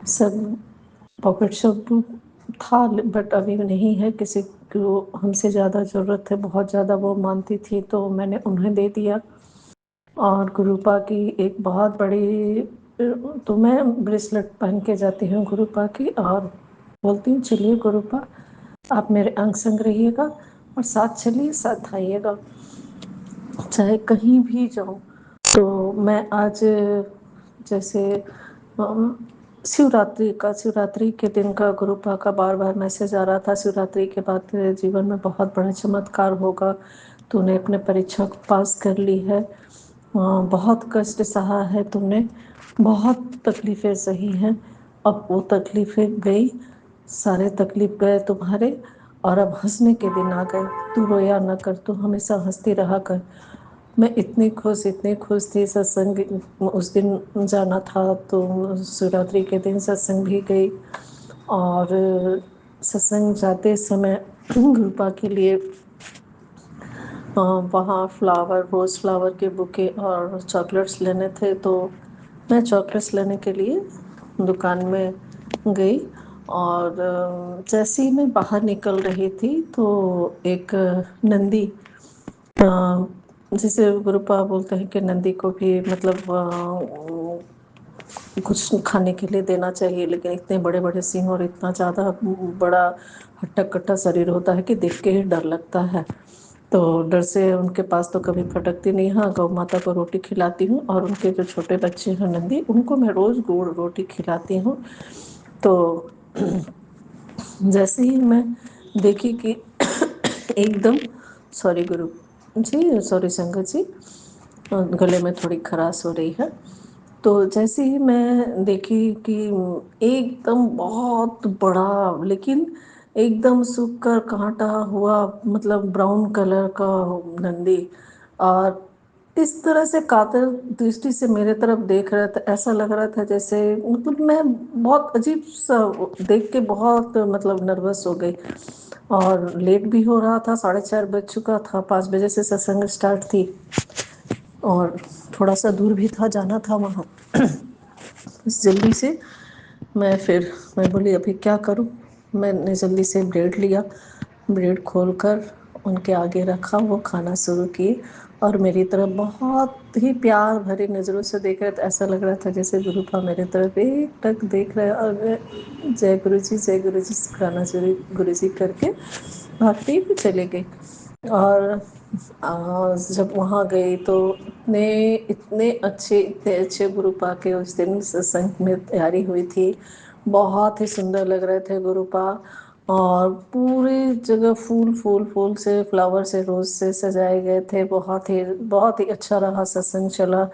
सब पॉकेट शॉप था, बट अभी नहीं है, किसी को हमसे ज़्यादा ज़रूरत है, बहुत ज़्यादा वो मानती थी, तो मैंने उन्हें दे दिया। और गुरुपा की एक बहुत बड़ी, तो मैं ब्रेसलेट पहन के जाती हूँ गुरुपा की, और बोलती हूँ चलिए गुरुपा आप मेरे अंग संग रहिएगा और साथ चलिए, साथ आइएगा, चाहे कहीं भी जाऊँ। तो मैं आज जैसे शिवरात्रि के दिन का गुरुपा का बार बार मैसेज आ रहा था, शिवरात्रि के बाद तेरे जीवन में बहुत बड़ा चमत्कार होगा, तूने अपने परीक्षा को पास कर ली है, बहुत कष्ट सहा है तुमने, बहुत तकलीफ़ें सही हैं, अब वो तकलीफ़ें गई, सारे तकलीफ गए तुम्हारे, और अब हंसने के दिन आ गए। तू रोया न कर, तू हमेशा हंसती रहा कर। मैं इतनी खुश थी। सत्संग उस दिन जाना था, तो शिवरात्रि के दिन सत्संग भी गई, और सत्संग जाते समय गुरुपा के लिए वहाँ रोज़ फ्लावर के बुके और चॉकलेट्स लेने थे, तो मैं चॉकलेट्स लेने के लिए दुकान में गई, और जैसे ही मैं बाहर निकल रही थी तो एक नंदी, जिसे गुरुपा बोलते हैं कि नंदी को भी मतलब कुछ खाने के लिए देना चाहिए, लेकिन इतने बड़े बड़े सिंह और इतना ज़्यादा बड़ा हट्टा कट्टा शरीर होता है कि देख के ही डर लगता है। तो डर से उनके पास तो कभी फटकती नहीं। हाँ, गौ माता को रोटी खिलाती हूँ, और उनके जो छोटे बच्चे हैं नंदी, उनको मैं रोज़ गुड़ रोटी खिलाती हूँ। तो जैसे ही मैं देखी कि एकदम, सॉरी गुरु जी, सॉरी संगत जी, गले में थोड़ी खराश हो रही है। तो जैसे ही मैं देखी कि एकदम बहुत बड़ा, लेकिन एकदम सूख कर कांटा हुआ, मतलब ब्राउन कलर का नंदी, और इस तरह से कातर दृष्टि से मेरे तरफ देख रहा था, ऐसा लग रहा था जैसे, मतलब मैं बहुत अजीब सा देख के बहुत मतलब नर्वस हो गई। और लेट भी हो रहा था, 4:30 बज चुका था, 5 बजे से सत्संग स्टार्ट थी, और थोड़ा सा दूर भी था, जाना था वहाँ। जल्दी से मैं बोली अभी क्या करूँ। मैंने जल्दी से ब्रेड लिया, ब्रेड खोलकर उनके आगे रखा, वो खाना शुरू किए, और मेरी तरफ बहुत ही प्यार भरी नज़रों से देख रहे थे। ऐसा लग रहा था जैसे गुरुपा मेरे तरफ एक टक देख रहे, और मैं जय गुरु जी खाना शुरू गुरु जी करके भागती हुई चले गई। और जब वहाँ गई तो इतने अच्छे गुरुपा के उस दिन सत्संग में तैयारी हुई थी, बहुत ही सुंदर लग रहे थे गुरुपा, और पूरी जगह फूल से, फ्लावर से, रोज से सजाए गए थे। बहुत ही अच्छा रहा, सत्संग चला,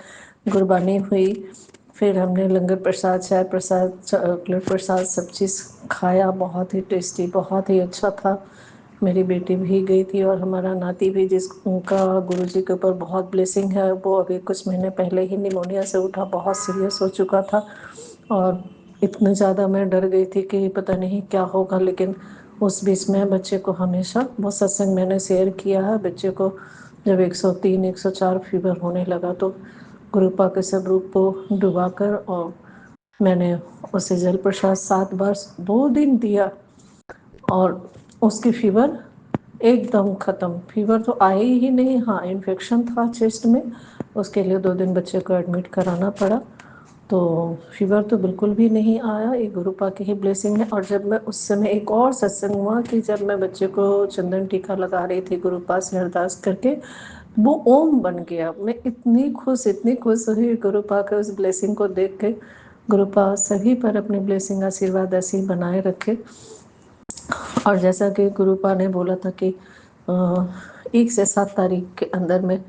गुरबानी हुई, फिर हमने लंगर प्रसाद, चाय प्रसाद, चॉकलेट प्रसाद, सब चीज़ खाया, बहुत ही टेस्टी, बहुत ही अच्छा था। मेरी बेटी भी गई थी, और हमारा नाती भी, जिसका गुरुजी के ऊपर बहुत ब्लेसिंग है, वो अभी कुछ महीने पहले ही निमोनिया से उठा, बहुत सीरियस हो चुका था, और इतने ज़्यादा मैं डर गई थी कि पता नहीं क्या होगा। लेकिन उस बीच में बच्चे को हमेशा, वो सत्संग मैंने शेयर किया है, बच्चे को जब 103 104 फीवर होने लगा, तो गुरुपा के सब रूप को डुबा कर, और मैंने उसे जल प्रसाद 7 बार 2 दिन दिया, और उसकी फीवर एकदम ख़त्म। फीवर तो आई ही नहीं, हाँ इन्फेक्शन था चेस्ट में, उसके लिए 2 दिन बच्चे को एडमिट कराना पड़ा, तो फीवर तो बिल्कुल भी नहीं आया, ये गुरुपा की ही ब्लेसिंग है। और जब मैं उस समय एक और सत्संग हुआ कि जब मैं बच्चे को चंदन टीका लगा रही थी गुरुपा से अरदास करके, वो ओम बन गया। मैं इतनी खुश हुई गुरुपा के उस ब्लेसिंग को देख के। गुरुपा सभी पर अपनी ब्लेसिंग आशीर्वाद ऐसे ही बनाए रखे। और जैसा कि गुरुपा ने बोला था कि 1 से 7 तारीख के अंदर में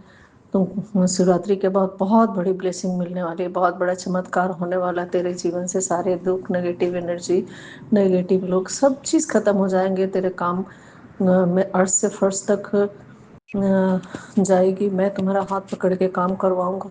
तुम शिवरात्रि के बाद बहुत बड़ी ब्लेसिंग मिलने वाली है, बहुत बड़ा चमत्कार होने वाला है तेरे जीवन से। सारे दुख, नेगेटिव एनर्जी, नेगेटिव लोग, सब चीज़ खत्म हो जाएंगे। तेरे काम में अर्थ से फर्श तक जाएगी। मैं तुम्हारा हाथ पकड़ के काम करवाऊंगा।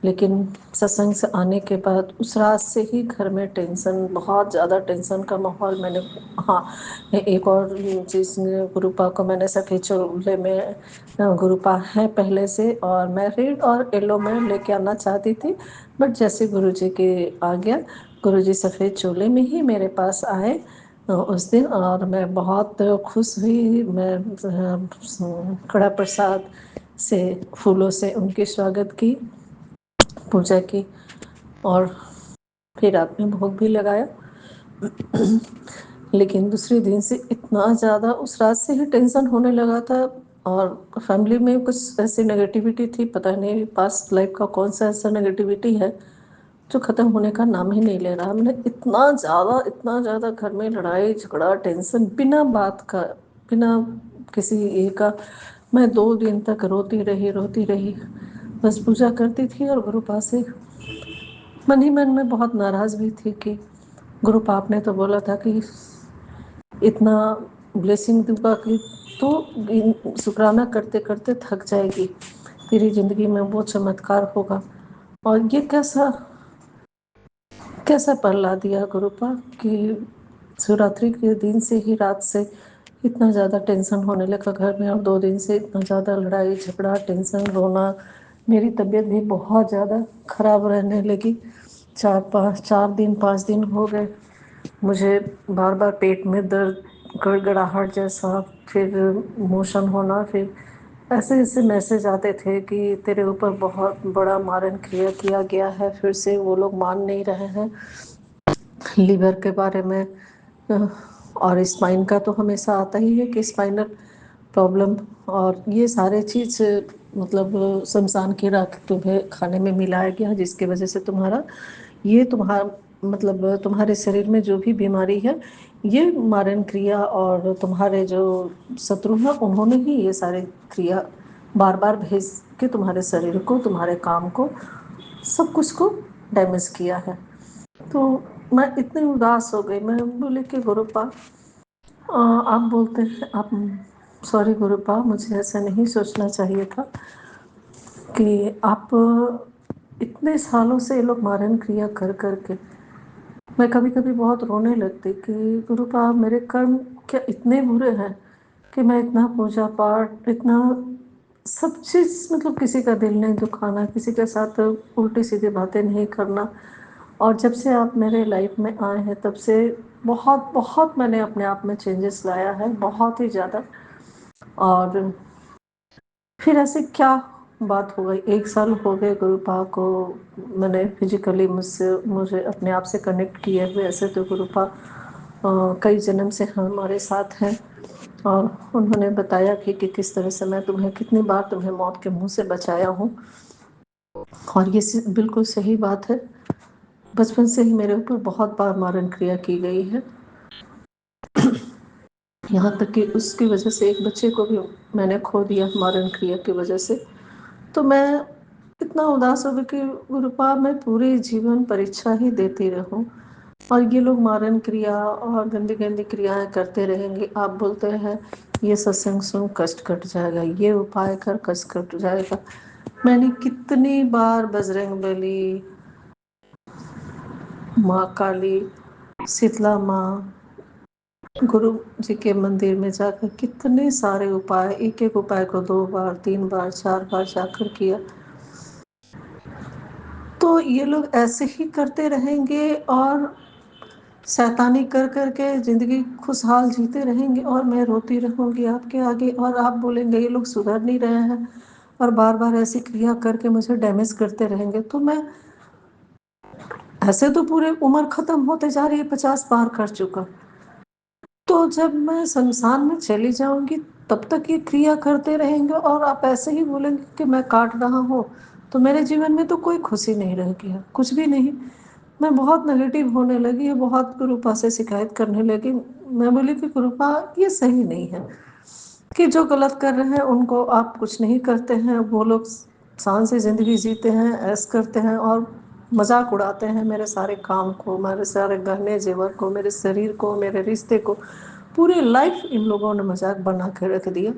लेकिन सत्संग से आने के बाद उस रात से ही घर में टेंशन, बहुत ज़्यादा टेंशन का माहौल। मैंने, हाँ, एक और चीज़, गुरुपा को मैंने सफ़ेद चोले में, गुरुपा है पहले से, और मैं रेड और येलो में लेके आना चाहती थी, बट जैसे गुरुजी के आ गया, गुरुजी सफ़ेद चोले में ही मेरे पास आए उस दिन। और मैं बहुत खुश हुई। मैं कड़ा प्रसाद से, फूलों से उनकी स्वागत की, पूजा की, और फिर रात में भोग भी लगाया। लेकिन दूसरे दिन से इतना ज़्यादा उस रात से ही टेंशन होने लगा था। और फैमिली में कुछ ऐसी नेगेटिविटी थी, पता नहीं पास्ट लाइफ का कौन सा ऐसा नेगेटिविटी है जो ख़त्म होने का नाम ही नहीं ले रहा। मैंने इतना ज़्यादा घर में लड़ाई झगड़ा, टेंशन, बिना बात का, बिना किसी ये का। मैं 2 दिन तक रोती रही। बस पूजा करती थी और गुरुपा से मन ही मन में बहुत नाराज़ भी थी कि गुरुपा आपने तो बोला था कि इतना ब्लेसिंग दूंगा कि तो शुक्राना करते करते थक जाएगी, तेरी ज़िंदगी में वो चमत्कार होगा। और ये कैसा पल्ला दिया गुरुपा कि शिवरात्रि के दिन से ही रात से इतना ज़्यादा टेंशन होने लगा घर में, और 2 दिन से इतना ज़्यादा लड़ाई झगड़ा, टेंशन, रोना। मेरी तबीयत भी बहुत ज़्यादा ख़राब रहने लगी। 4 दिन 5 दिन हो गए मुझे बार बार पेट में दर्द, गड़गड़ाहट जैसा, फिर मोशन होना, फिर ऐसे ऐसे मैसेज आते थे कि तेरे ऊपर बहुत बड़ा मारण क्रिया किया गया है। फिर से वो लोग मान नहीं रहे हैं लीवर के बारे में। और स्पाइन का तो हमेशा आता ही है कि स्पाइनल प्रॉब्लम, और ये सारे चीज़ मतलब शमशान की राख तुम्हें खाने में मिलाया गया, जिसकी वजह से तुम्हारा मतलब तुम्हारे शरीर में जो भी बीमारी है, ये मारण क्रिया, और तुम्हारे जो शत्रु हैं उन्होंने ही ये सारे क्रिया बार बार भेज के तुम्हारे शरीर को, तुम्हारे काम को, सब कुछ को डैमेज किया है। तो मैं इतनी उदास हो गई। मैं बोली कि गुरुपा, आप बोलते हैं आप, सॉरी गुरुपा, मुझे ऐसा नहीं सोचना चाहिए था कि आप इतने सालों से ये लोग मारण क्रिया कर करके। मैं कभी कभी बहुत रोने लगती कि गुरुपा, मेरे कर्म क्या इतने बुरे हैं कि मैं इतना पूजा पाठ, इतना सब चीज़, मतलब किसी का दिल नहीं दुखाना, किसी के साथ उल्टी सीधी बातें नहीं करना। और जब से आप मेरे लाइफ में आए हैं तब से बहुत बहुत मैंने अपने आप में चेंजेस लाया है, बहुत ही ज़्यादा। और फिर ऐसे क्या बात हो गई, 1 साल हो गए गुरुपा को मैंने फिजिकली मुझे अपने आप से कनेक्ट किए हुए। ऐसे तो गुरुपा कई जन्म से हमारे साथ हैं, और उन्होंने बताया कि किस तरह से मैं तुम्हें, कितनी बार तुम्हें मौत के मुंह से बचाया हूँ। और ये बिल्कुल सही बात है। बचपन से ही मेरे ऊपर बहुत बार मारण क्रिया की गई है, यहाँ तक कि उसकी वजह से एक बच्चे को भी मैंने खो दिया मारण क्रिया की वजह से। तो मैं इतना उदास हो गई कि गुरुपा, मैं पूरे जीवन परीक्षा ही देती रहूं, और ये लोग मारण क्रिया और गंदी गंदी क्रियाएं करते रहेंगे। आप बोलते हैं ये सत्संग सुन कष्ट कट जाएगा, ये उपाय कर कष्ट कट जाएगा। मैंने कितनी बार बजरंगबली, माँ काली, शीतला माँ, गुरु जी के मंदिर में जाकर कितने सारे उपाय, एक एक उपाय को 2 बार 3 बार 4 बार जाकर किया। तो ये लोग ऐसे ही करते रहेंगे और शैतानी कर करके ज़िंदगी खुशहाल जीते रहेंगे, और मैं रोती रहूँगी आपके आगे, और आप बोलेंगे ये लोग सुधर नहीं रहे हैं, और बार बार ऐसी क्रिया करके मुझे डैमेज करते रहेंगे। तो मैं ऐसे तो पूरे उम्र खत्म होते जा रही है, 50 पार कर चुका। तो जब मैं शमशान में चली जाऊंगी तब तक ये क्रिया करते रहेंगे और आप ऐसे ही बोलेंगे कि मैं काट रहा हूँ, तो मेरे जीवन में तो कोई खुशी नहीं रह गया, कुछ भी नहीं। मैं बहुत नेगेटिव होने लगी है, बहुत गुरुपा से शिकायत करने लगी। मैं बोली कि गुरुपा ये सही नहीं है कि जो गलत कर रहे हैं उनको आप कुछ नहीं करते हैं, वो लोग शान से ज़िंदगी जीते हैं, ऐश करते हैं और मजाक उड़ाते हैं मेरे सारे काम को, मेरे सारे गहने जेवर को, मेरे शरीर को, मेरे रिश्ते को। पूरी लाइफ इन लोगों ने मजाक बना के रख दिया।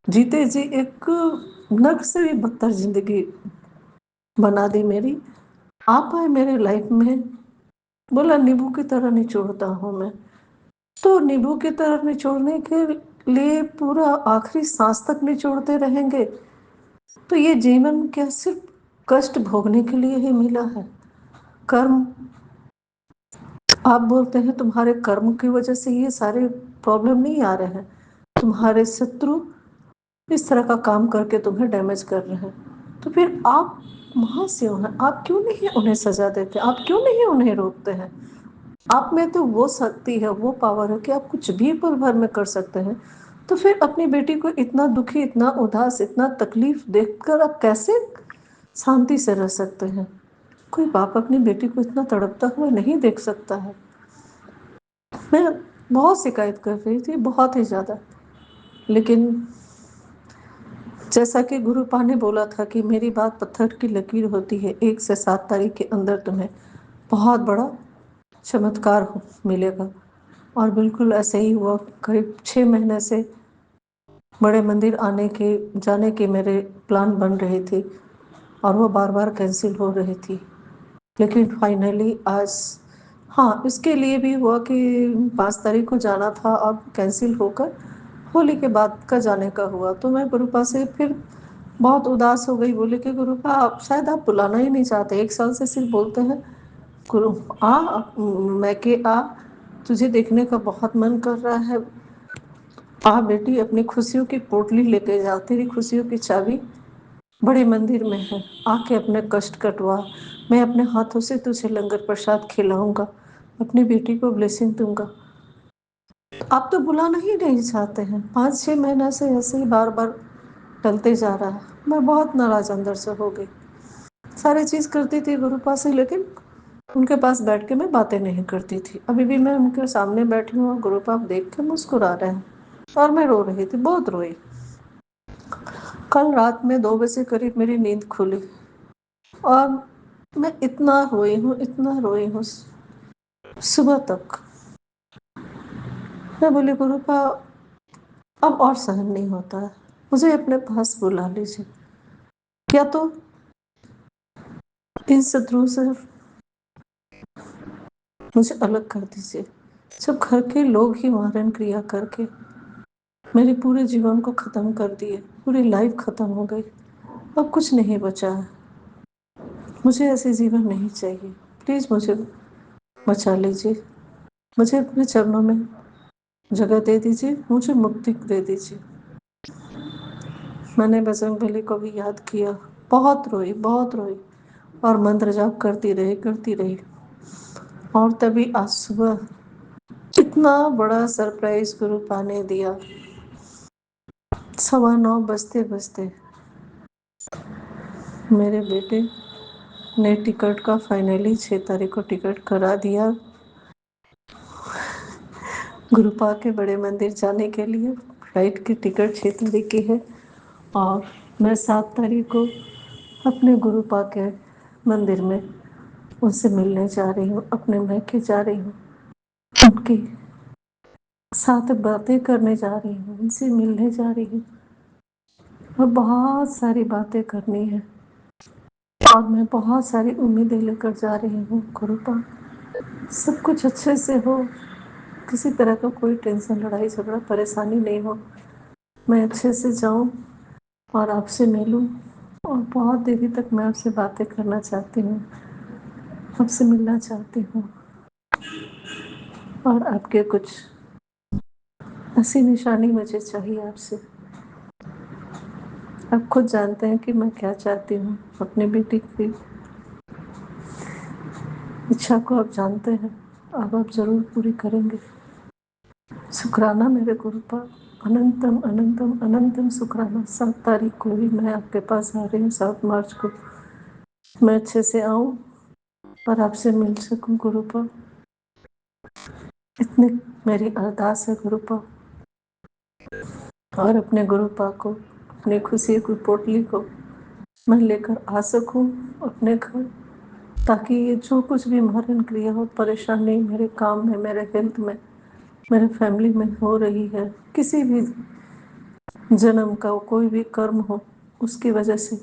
जीते जी एक नर्क से भी बदतर जिंदगी बना दी मेरी। आप आए मेरे लाइफ में, बोला नींबू की तरह निचोड़ता हूँ मैं। तो नींबू की तरह निचोड़ने के लिए पूरा आखिरी सांस तक निचोड़ते रहेंगे? तो ये जीवन क्या सिर्फ कष्ट भोगने के लिए ही मिला है? कर्म, आप बोलते हैं तुम्हारे कर्म की वजह से ये सारे प्रॉब्लम नहीं आ रहे हैं, तुम्हारे शत्रु इस तरह का काम करके तुम्हें डैमेज कर रहे हैं, तो फिर आप महाशिव हैं, आप क्यों नहीं उन्हें सजा देते, आप क्यों नहीं उन्हें रोकते हैं? आप में तो वो शक्ति है, वो पावर है कि आप कुछ भी पल भर में कर सकते हैं। तो फिर अपनी बेटी को इतना दुखी, इतना उदास, इतना तकलीफ देखकर आप कैसे शांति से रह सकते हैं? कोई बाप अपनी बेटी को इतना तड़पता हुआ नहीं देख सकता है। मैं बहुत शिकायत कर रही थी, बहुत ही ज़्यादा, लेकिन जैसा कि गुरुपा ने बोला था कि मेरी बात पत्थर की लकीर होती है, 1 से 7 तारीख के अंदर तुम्हें बहुत बड़ा चमत्कार मिलेगा। और बिल्कुल ऐसे ही हुआ। करीब 6 महीने से बड़े मंदिर आने के जाने के मेरे प्लान बन रहे थे और वो बार बार कैंसिल हो रही थी, लेकिन फाइनली आज, हाँ, इसके लिए भी हुआ कि 5 तारीख को जाना था और कैंसिल होकर होली के बाद का जाने का हुआ। तो मैं गुरुपा से फिर बहुत उदास हो गई, बोली कि गुरुपा आप शायद आप बुलाना ही नहीं चाहते, 1 साल से सिर्फ बोलते हैं गुरु मैं के आ, तुझे देखने का बहुत मन कर रहा है, आ बेटी अपनी खुशियों की पोटली लेके जा, तेरी खुशियों की चाबी बड़े मंदिर में है, आके अपने कष्ट कटवा, मैं अपने हाथों से तुझे लंगर प्रसाद खिलाऊंगा, अपनी बेटी को ब्लेसिंग दूंगा। आप तो बुलाना ही नहीं चाहते हैं। 5-6 महीने से ऐसे ही बार बार टलते जा रहा है। मैं बहुत नाराज अंदर से हो गई। सारी चीज़ करती थी गुरुपा से, लेकिन उनके पास बैठ के मैं बातें नहीं करती थी। अभी भी मैं उनके सामने बैठी हूँ और गुरुपा देख के मुस्कुरा रहे हैं और मैं रो रही थी, बहुत रोई। कल रात में 2 बजे करीब मेरी नींद खुली और मैं इतना रोई हूँ, इतना रोई हूँ सुबह तक। मैं बोली गुरुपा अब और सहन नहीं होता है, मुझे अपने पास बुला लीजिए, या तो इन शत्रुओं से मुझे अलग कर दीजिए। जब घर के लोग ही मारण क्रिया करके मेरे पूरे जीवन को ख़त्म कर दिए, पूरी लाइफ ख़त्म हो गई, अब कुछ नहीं बचा है। मुझे ऐसे जीवन नहीं चाहिए, प्लीज़ मुझे बचा लीजिए, मुझे अपने चरणों में जगह दे दीजिए, मुझे मुक्ति दे दीजिए। मैंने बजरंगबली को भी याद किया, बहुत रोई, बहुत रोई और मंत्र जाप करती रही। और तभी आज सुबह इतना बड़ा सरप्राइज गुरुपा ने दिया। 9:15 बजते बजते मेरे बेटे ने टिकट का फाइनली 6 तारीख को टिकट करा दिया गुरुपा के बड़े मंदिर जाने के लिए। फ्लाइट की टिकट 6 तारीख की है और मैं 7 तारीख को अपने गुरुपा के मंदिर में उनसे मिलने जा रही हूँ, अपने मैके जा रही हूँ, उनके साथ बातें करने जा रही हूँ, उनसे मिलने जा रही हूँ और बहुत सारी बातें करनी है और मैं बहुत सारी उम्मीदें लेकर जा रही हूँ। गुरुपा सब कुछ अच्छे से हो, किसी तरह का कोई टेंशन, लड़ाई झगड़ा, परेशानी नहीं हो, मैं अच्छे से जाऊँ और आपसे मिलूँ और बहुत देरी तक मैं आपसे बातें करना चाहती हूँ, आपसे मिलना चाहती हूँ और आपके कुछ ऐसी निशानी मुझे चाहिए आपसे। आप खुद जानते हैं कि मैं क्या चाहती हूँ अपनी बेटी की इच्छा को आप जानते हैं, अब आप जरूर पूरी करेंगे। शुक्राना मेरे गुरुपा, अनंतम अनंतम अनंतम शुक्राना। 7 तारीख को ही मैं आपके पास आ रही हूँ, 7 मार्च को। मैं अच्छे से आऊँ और आपसे मिल सकूं गुरुपा, इतनी मेरी अरदास है गुरुपा। और अपने गुरुपा को, अपनी खुशी की पोटली को मैं लेकर आ सकूं अपने घर, ताकि ये जो कुछ भी मरण क्रिया हो, परेशानी मेरे काम में, मेरे हेल्थ में, मेरे फैमिली में हो रही है, किसी भी जन्म का कोई भी कर्म हो, उसकी वजह से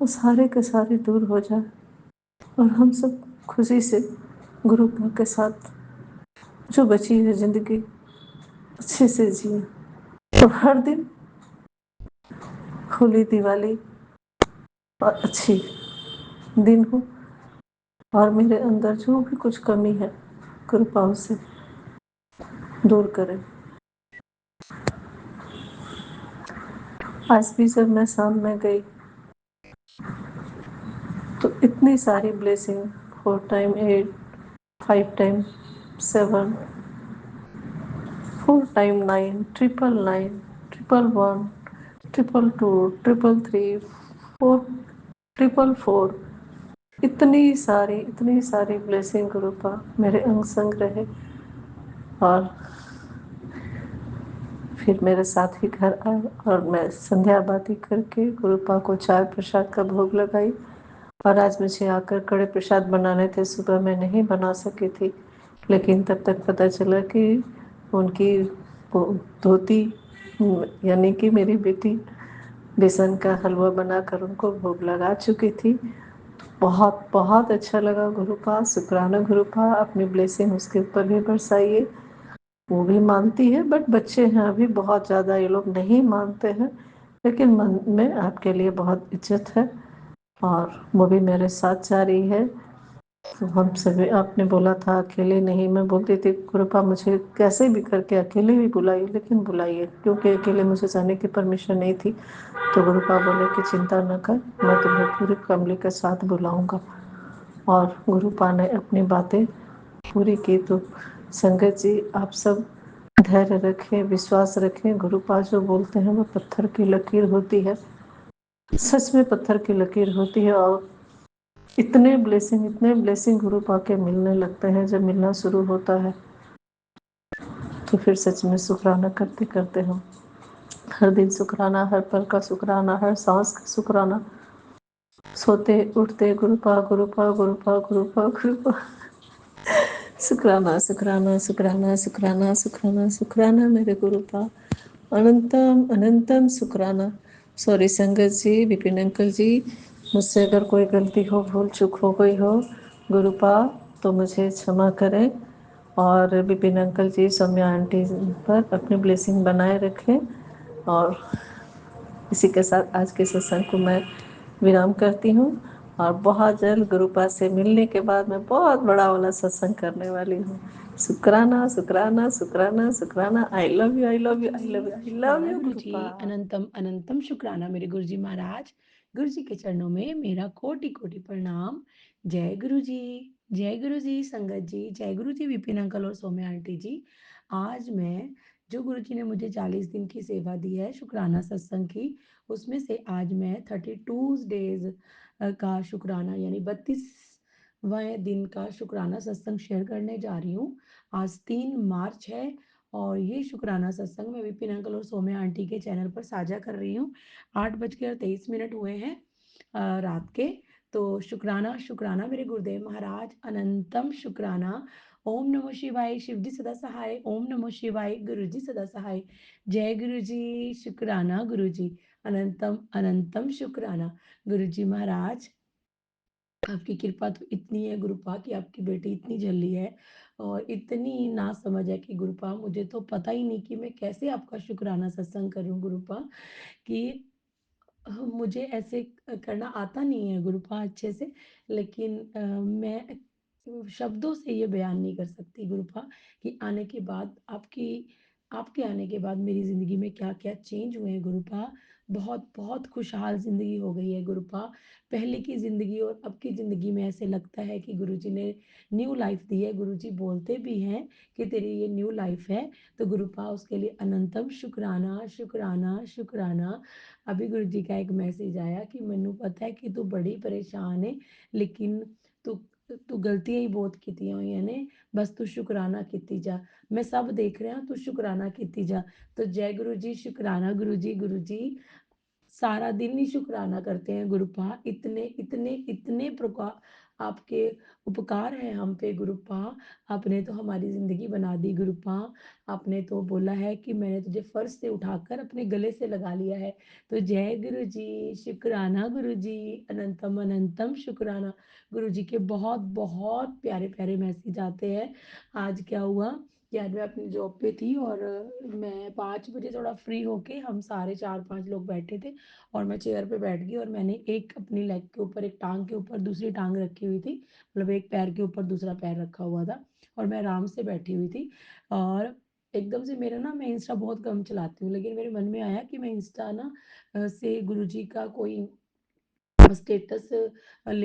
वो सारे के सारे दूर हो जाए और हम सब खुशी से गुरुपा के साथ जो बची है जिंदगी अच्छे से जिए। तो हर दिन होली, दिवाली और अच्छी दिन हो, और मेरे अंदर जो भी कुछ कमी है कृपा उसे दूर करें। आज भी जब मैं शाम में गई तो इतनी सारी ब्लेसिंग, 4 टाइम 8, 5 टाइम 7, 4 टाइम 9, 999, 111, 222, 333, 4 444, इतनी सारी ब्लेसिंग गुरुपा मेरे अंग संग रहे। और फिर मेरे साथ ही घर आए और मैं संध्या बाती करके गुरुपा को चाय प्रसाद का भोग लगाई। और आज मुझे आकर कड़े प्रसाद बनाने थे, सुबह मैं नहीं बना सकी थी, लेकिन तब तक पता चला कि उनकी धोती यानी कि मेरी बेटी बेसन का हलवा बनाकर उनको भोग लगा चुकी थी। बहुत बहुत अच्छा लगा गुरुपा, शुक्राना गुरुपा, अपनी ब्लेसिंग उसके ऊपर भी बरसाइए। वो भी मानती है, बट बच्चे हैं अभी, बहुत ज़्यादा ये लोग नहीं मानते हैं, लेकिन मन में आपके लिए बहुत इज्जत है और वो भी मेरे साथ जा रही है। तो हम सभी, आपने बोला था अकेले नहीं, मैं बोलती थी कृपा मुझे कैसे भी करके अकेले भी बुलाइए, लेकिन बुलाइए, क्योंकि अकेले मुझे जाने की परमिशन नहीं थी। तो गुरुपा बोले कि चिंता न कर, मैं तुम्हें पूरी फैमिली के साथ बुलाऊंगा। और गुरुपा ने अपनी बातें पूरी की। तो संगत जी, आप सब धैर्य रखें, विश्वास रखें। गुरुपा जो बोलते हैं वो पत्थर की लकीर होती है, सच में पत्थर की लकीर होती है। और इतने ब्लेसिंग गुरुपा के मिलने लगते हैं, जब मिलना शुरू होता है तो फिर सच में शुक्राना करते करते हम हर दिन शुक्राना, हर पल का शुक्राना, हर सांस का शुक्राना, सोते उठते गुरुपा गुरुपा गुरुपा गुरुपा गुरुपा, शुक्राना शुक्राना शुक्राना शुक्राना शुक्राना शुक्राना मेरे गुरुपा, अनंतम अनंतम शुक्राना। सॉरी संगत जी, विपिन अंकल जी, मुझसे अगर कोई गलती हो, भूल चूक हो गई हो गुरुपा, तो मुझे क्षमा करें। और विपिन अंकल जी, सौम्या आंटी पर अपनी ब्लेसिंग बनाए रखें। और इसी के साथ आज के सत्संग को मैं विराम करती हूँ। और बहुत जल्द गुरुपा से मिलने के बाद मैं बहुत बड़ा वाला सत्संग करने वाली हूँ। शुक्राना शुक्राना शुक्राना शुक्राना। I love you, I love you, I love you, I love शुक्राना यू गुरु जी, गुरुपा। अनंतम अनंतम शुक्राना मेरे गुरु जी महाराज। गुरु जी के चरणों में मेरा कोटि कोटि प्रणाम। जय गुरु जी, जय गुरु जी संगत जी, जय गुरु जी विपिन अंकल और सौम्या आंटी जी। आज मैं, जो गुरु जी ने मुझे 40 दिन की सेवा दी है शुक्राना सत्संग की, उसमें से आज मैं 32 डेज का शुक्राना यानी 32वें दिन का शुक्राना सत्संग शेयर करने जा रही हूँ। आज 3 मार्च है और ये शुक्राना सत्संग मैं विपिन अंकल और सौम्या आंटी के चैनल पर साझा कर रही हूँ। 8:23 हुए हैं रात के। तो शुक्राना शुक्राना मेरे गुरुदेव महाराज, अनंतम शुक्राना। ओम नमो शिवाय, शिव जी सदा सहाय। ओम नमो शिवाय, गुरु जी सदा सहाय। जय गुरु जी, शुक्राना गुरु जी, अनंतम अनंतम शुक्राना। गुरु जी महाराज, आपकी कृपा तो इतनी है गुरुपा कि आपकी बेटी इतनी जल्दी है और इतनी ना समझ है कि गुरुपा मुझे तो पता ही नहीं कि मैं कैसे आपका शुक्राना सत्संग करूं गुरुपा, कि मुझे ऐसे करना आता नहीं है गुरुपा अच्छे से। लेकिन मैं शब्दों से ये बयान नहीं कर सकती गुरुपा कि आने के बाद आपकी आपके आने के बाद मेरी ज़िंदगी में क्या-क्या चेंज हुए हैं गुरुपा। बहुत-बहुत खुशहाल ज़िंदगी हो गई है गुरुपा। पहले की ज़िंदगी और अब की ज़िंदगी में ऐसे लगता है कि गुरुजी ने न्यू लाइफ़ दी है। गुरुजी बोलते भी हैं कि तेरी ये न्यू लाइफ़ है, तो गुरुपा उसके लिए अनंतम शुकराना, शुकराना, शुकराना। अभी गुरुजी का एक मैसेज आया कि मैनू पता है कि तू बड़ी परेशान है, लेकिन तू तू गलतियाँ ही बहुत कीतियां होइयां ने, बस तू शुकराना कीती जा। मैं सब देख रहा, तू शुकराना कीती जा। तो जय गुरु जी, शुकराना गुरु जी। गुरु जी सारा दिन ही शुकराना करते हैं गुरुपा। इतने इतने इतने प्रकार आपके उपकार हैं हम पे गुरुपा। आपने तो हमारी ज़िंदगी बना दी गुरुपा। आपने तो बोला है कि मैंने तुझे फर्श से उठाकर अपने गले से लगा लिया है। तो जय गुरु जी, शुकराना गुरु जी, अनंतम अनंतम शुकराना। गुरु जी के बहुत बहुत प्यारे प्यारे मैसेज आते हैं। आज क्या हुआ कि आज मैं अपनी जॉब पे थी और मैं 5 बजे थोड़ा फ्री होके हम सारे 4-5 लोग बैठे थे और मैं चेयर पे बैठ गई और मैंने एक अपनी लेग के ऊपर, एक टाँग के ऊपर दूसरी टाँग रखी हुई थी। मतलब एक पैर के ऊपर दूसरा पैर रखा हुआ था और मैं आराम से बैठी हुई थी और एकदम से मेरा ना मैं इंस्टा बहुत कम चलाती हूँ, लेकिन मेरे मन में आया कि मैं इंस्टा ना से गुरुजी का कोई स्टेटस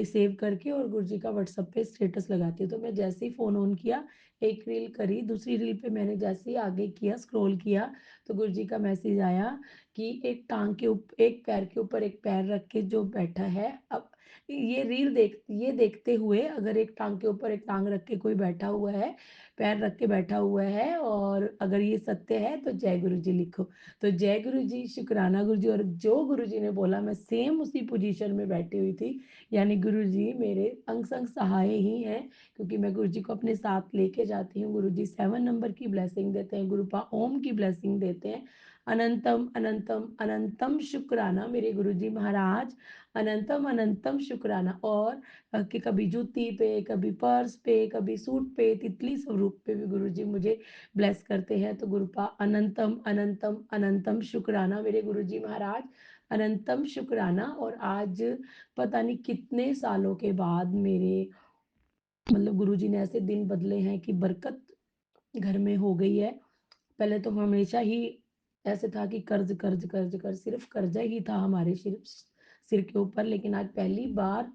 सेव करके और गुरुजी का व्हाट्सएप पे स्टेटस लगाती हूँ। तो मैं जैसे ही फ़ोन ऑन किया, एक रील करी, दूसरी रील पे मैंने जैसे ही आगे किया, स्क्रॉल किया, तो गुरुजी का मैसेज आया कि एक पैर के ऊपर एक पैर रख के जो बैठा है, अब ये देखते हुए अगर एक टाँग के ऊपर एक टाँग रख के कोई बैठा हुआ है, पैर रख के बैठा हुआ है और अगर ये सत्य है तो जय गुरुजी लिखो। तो जय गुरु जी, शुकराना गुरु जी। और जो गुरु जी ने बोला मैं सेम उसी पोजीशन में बैठी हुई थी। यानी गुरु जी मेरे अंग संग सहाय ही हैं, क्योंकि मैं गुरु जी को अपने साथ लेके जाती हूँ। गुरु जी 7 नंबर की ब्लेसिंग देते हैं, गुरुपा ओम की ब्लेसिंग देते हैं। अनंतम अनंतम अनंतम शुक्राना मेरे गुरु जी महाराज, अनंतम अनंतम शुक्राना। और कि कभी जूती पे, कभी पर्स पे, कभी सूट पे, तितली स्वरूप पे भी गुरु जी मुझे ब्लेस करते हैं। तो गुरुपा अनंतम अनंतम अनंतम शुक्राना मेरे गुरुजी महाराज, अनंतम शुक्राना। और आज पता नहीं कितने सालों के बाद मेरे मतलब गुरुजी ने ऐसे दिन बदले हैं कि बरकत घर में हो गई है। पहले तो हमेशा ही ऐसे था कि कर्ज कर्ज कर्ज कर्ज सिर्फ कर्जा ही था हमारे सिर सिर के ऊपर, लेकिन आज पहली बार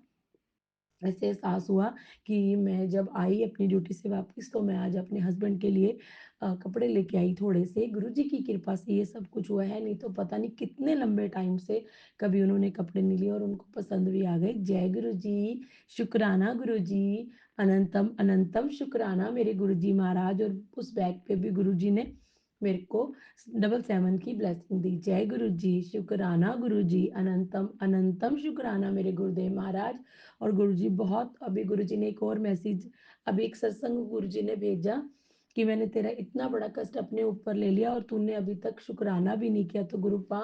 ऐसे एहसास हुआ कि मैं जब आई अपनी ड्यूटी से वापस, तो मैं आज अपने हस्बैंड के लिए कपड़े लेके आई थोड़े से। गुरुजी की कृपा से ये सब कुछ हुआ है, नहीं तो पता नहीं कितने लंबे टाइम से कभी उन्होंने कपड़े नहीं लिए और उनको पसंद भी आ गए। जय गुरुजी, शुक्राना गुरुजी, अनंतम अनंतम शुक्राना मेरे गुरुजी महाराज। और उस बैग पे भी गुरुजी ने मेरे को 777 की ब्लेसिंग दी। जय गुरुजी, शुक्राना गुरुजी, अनंतम अनंतम शुक्राना मेरे गुरुदेव महाराज। और गुरुजी बहुत अभी गुरुजी ने एक और मैसेज, अभी एक सत्संग गुरुजी ने भेजा कि मैंने तेरा इतना बड़ा कष्ट अपने ऊपर ले लिया और तूने अभी तक शुक्राना भी नहीं किया। तो गुरुपा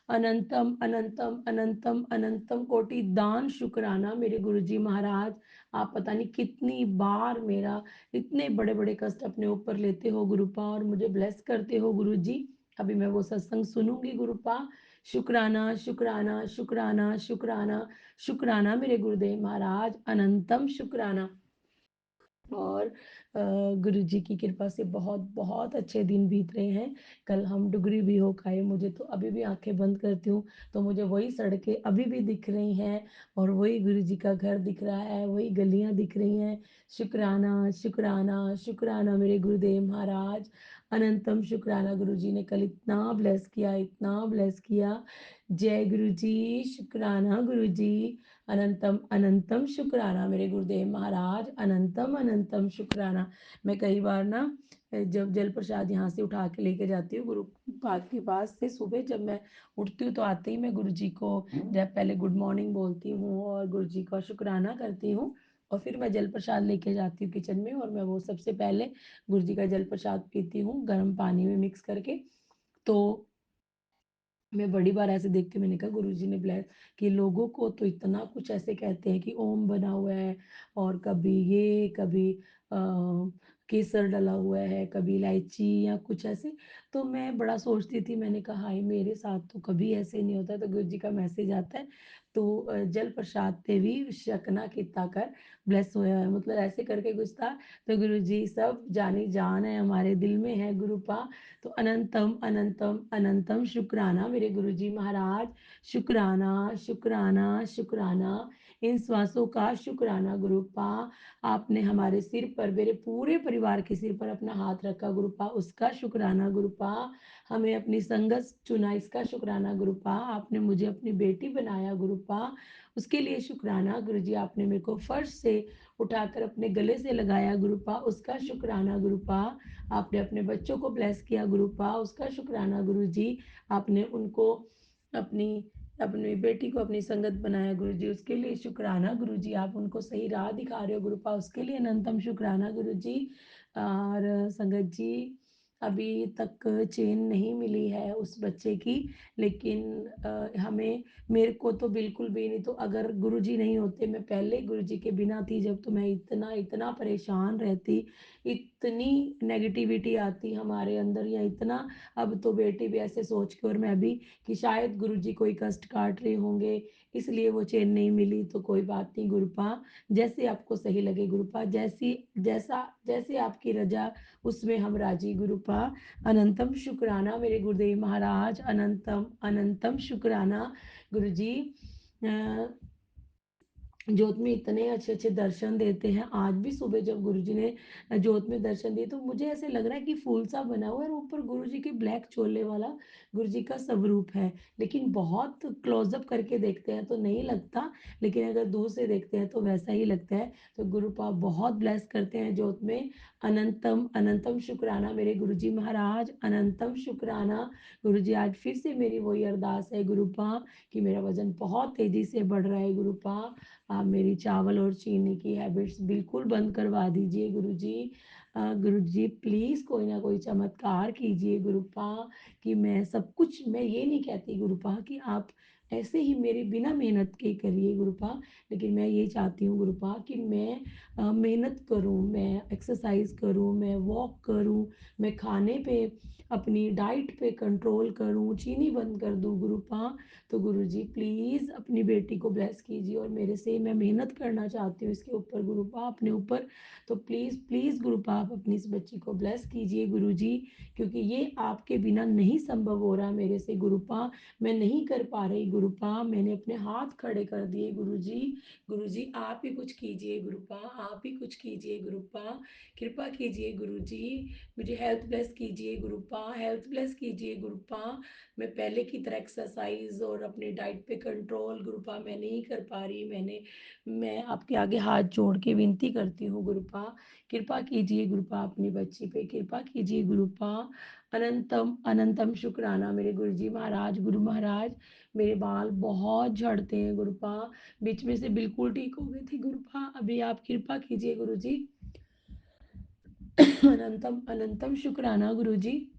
अनंतम अनंतम अनंतम अनंतम कोटि दान शुक्राना मेरे गुरुजी महाराज। आप पता नहीं कितनी बार मेरा इतने बड़े बड़े कष्ट अपने ऊपर लेते हो गुरुपा और मुझे ब्लेस करते हो गुरुजी। अभी मैं वो सत्संग सुनूंगी गुरुपा। शुक्राना शुक्राना शुक्राना शुक्राना शुक्राना मेरे गुरुदेव महाराज, अनंतम शुक्राना। और गुरुजी की कृपा से बहुत बहुत अच्छे दिन बीत रहे हैं। कल हम डुगरी भी हो के आए, मुझे तो अभी भी आंखें बंद करती हूँ तो मुझे वही सड़कें अभी भी दिख रही हैं और वही गुरुजी का घर दिख रहा है, वही गलियां दिख रही हैं। शुक्राना शुक्राना शुक्राना मेरे गुरुदेव महाराज, अनंतम शुक्राना। गुरुजी ने कल इतना ब्लेस किया, इतना ब्लेस किया। जय गुरुजी, शुक्राना गुरुजी, अनंतम अनंतम शुक्राना मेरे गुरुदेव महाराज, अनंतम अनंतम शुक्राना। मैं कई बार ना जब जल प्रसाद यहाँ से उठा के लेके जाती हूँ गुरु पाक के पास से, सुबह जब मैं उठती हूँ तो आते ही मैं गुरु जी को जब पहले गुड मॉर्निंग बोलती हूँ और गुरु जी का शुक्राना करती हूँ और फिर मैं जल प्रसाद लेके जाती हूँ किचन में और मैं वो सबसे पहले गुरु जी का जल प्रसाद पीती हूँ गर्म पानी में मिक्स करके। तो मैं बड़ी बार ऐसे देखती हूँ, मैंने कहा गुरुजी ने ब्लेस कि लोगों को तो इतना कुछ ऐसे कहते हैं कि ओम बना हुआ है और कभी ये कभी केसर डला हुआ है, कभी इलायची या कुछ ऐसे। तो मैं बड़ा सोचती थी, मैंने कहा हाय मेरे साथ तो कभी ऐसे नहीं होता। तो गुरुजी का मैसेज आता है जल प्रसाद ते भी शकना किता कर ब्लेस होया है, मतलब ऐसे करके कुछ था। तो गुरु जी सब जानी जान है, हमारे दिल में है गुरुपा। तो अनंतम अनंतम अनंतम शुक्राना मेरे गुरु जी महाराज, शुक्राना शुक्राना शुक्राना, इन श्वासों का शुक्राना गुरुपा। आपने हमारे सिर पर, मेरे पूरे परिवार के सिर पर अपना हाथ रखा गुरुपा, उसका शुक्राना गुरुपा। हमें अपनी संगत चुना, इसका शुक्राना गुरुपा। आपने मुझे अपनी बेटी बनाया गुरुपा, उसके लिए शुक्राना। गुरु जी आपने मेरे को फर्श से उठाकर अपने गले से लगाया गुरुपा, उसका शुक्राना गुरुपा। आपने अपने बच्चों को ब्लेस किया गुरुपा, उसका शुक्राना गुरु जी। आपने उनको अपनी अपनी बेटी को अपनी संगत बनाया गुरु जी, उसके लिए शुक्राना गुरु जी। आप उनको सही राह दिखा रहे हो गुरुपा, उसके लिए अनंतम शुक्राना गुरु जी। और संगत जी अभी तक चेन नहीं मिली है उस बच्चे की, लेकिन हमें, मेरे को तो बिल्कुल भी नहीं। तो अगर गुरुजी नहीं होते, मैं पहले गुरुजी के बिना थी जब, तो मैं इतना इतना परेशान रहती, इतनी नेगेटिविटी आती हमारे अंदर, या इतना। अब तो बेटी भी ऐसे सोच के, और मैं भी, कि शायद गुरुजी कोई कष्ट काट रहे होंगे इसलिए वो चेन नहीं मिली। तो कोई बात नहीं गुरुपा, जैसे आपको सही लगे गुरुपा, जैसे आपकी रजा उसमें हम राजी गुरुपा। अनंतम शुक्राना मेरे गुरुदेव महाराज, अनंतम अनंतम शुक्राना गुरु जी। जोत में इतने अच्छे अच्छे दर्शन देते हैं। आज भी सुबह जब गुरुजी ने जोत में दर्शन दिए, तो मुझे ऐसे लग रहा है कि फूल सा बना हुआ है, और ऊपर गुरुजी के ब्लैक चोले वाला गुरुजी का स्वरूप है। लेकिन बहुत क्लोजअप करके देखते हैं तो नहीं लगता, लेकिन अगर दूर से देखते हैं तो वैसा ही लगता है। तो गुरुपा बहुत ब्लेस करते हैं जोत में। अनंतम अनंतम शुक्राना मेरे गुरुजी महाराज, अनंतम शुक्राना गुरुजी। आज फिर से मेरी वही अरदास है गुरुपा, कि मेरा वजन बहुत तेजी से बढ़ रहा है गुरुपा। आप मेरी चावल और चीनी की हैबिट्स बिल्कुल बंद करवा दीजिए गुरुजी। गुरुजी प्लीज़ कोई ना कोई चमत्कार कीजिए गुरुपा, कि मैं सब कुछ, मैं ये नहीं कहती गुरुपा कि आप ऐसे ही मेरे बिना मेहनत के करिए गुरुपा, लेकिन मैं ये चाहती हूँ गुरुपा कि मैं मेहनत करूँ, मैं एक्सरसाइज करूँ, मैं वॉक करूँ, मैं खाने पे, अपनी डाइट पे कंट्रोल करूँ, चीनी बंद कर दूँ गुरुपा। तो गुरुजी प्लीज़ अपनी बेटी को ब्लेस कीजिए, और मेरे से, मैं मेहनत करना चाहती हूँ इसके ऊपर गुरुपा, अपने ऊपर। तो प्लीज़ प्लीज़ गुरुपा आप अपनी इस बच्ची को ब्लेस कीजिए गुरुजी, क्योंकि ये आपके बिना नहीं संभव हो रहा मेरे से गुरुपा। मैं नहीं कर पा रही गुरुपा, मैंने अपने हाथ खड़े कर दिए गुरुजी। गुरुजी आप ही कुछ कीजिए गुरुपा, आप ही कुछ कीजिए गुरुपा, कृपा कीजिए गुरुजी। मुझे हेल्थ ब्लेस कीजिए गुरुपा, हेल्थ ब्लेस कीजिए गुरुपा। मैं पहले की तरह एक्सरसाइज और अपनी डाइट पे कंट्रोल गुरुपा मैं नहीं कर पा रही। मैं आपके आगे हाथ जोड़ के विनती करती हूँ गुरुपा, कृपा कीजिए गुरुपा, अपनी बच्ची पे कृपा कीजिए गुरुपा। अनंतम अनंतम शुक्राना मेरे गुरुजी महाराज, गुरु महाराज। मेरे बाल बहुत झड़ते हैं गुरुपा, बीच में से बिल्कुल ठीक हो गए थे गुरुपा, अभी आप कृपा कीजिए गुरुजी। अनंतम अनंतम शुक्राना गुरुजी।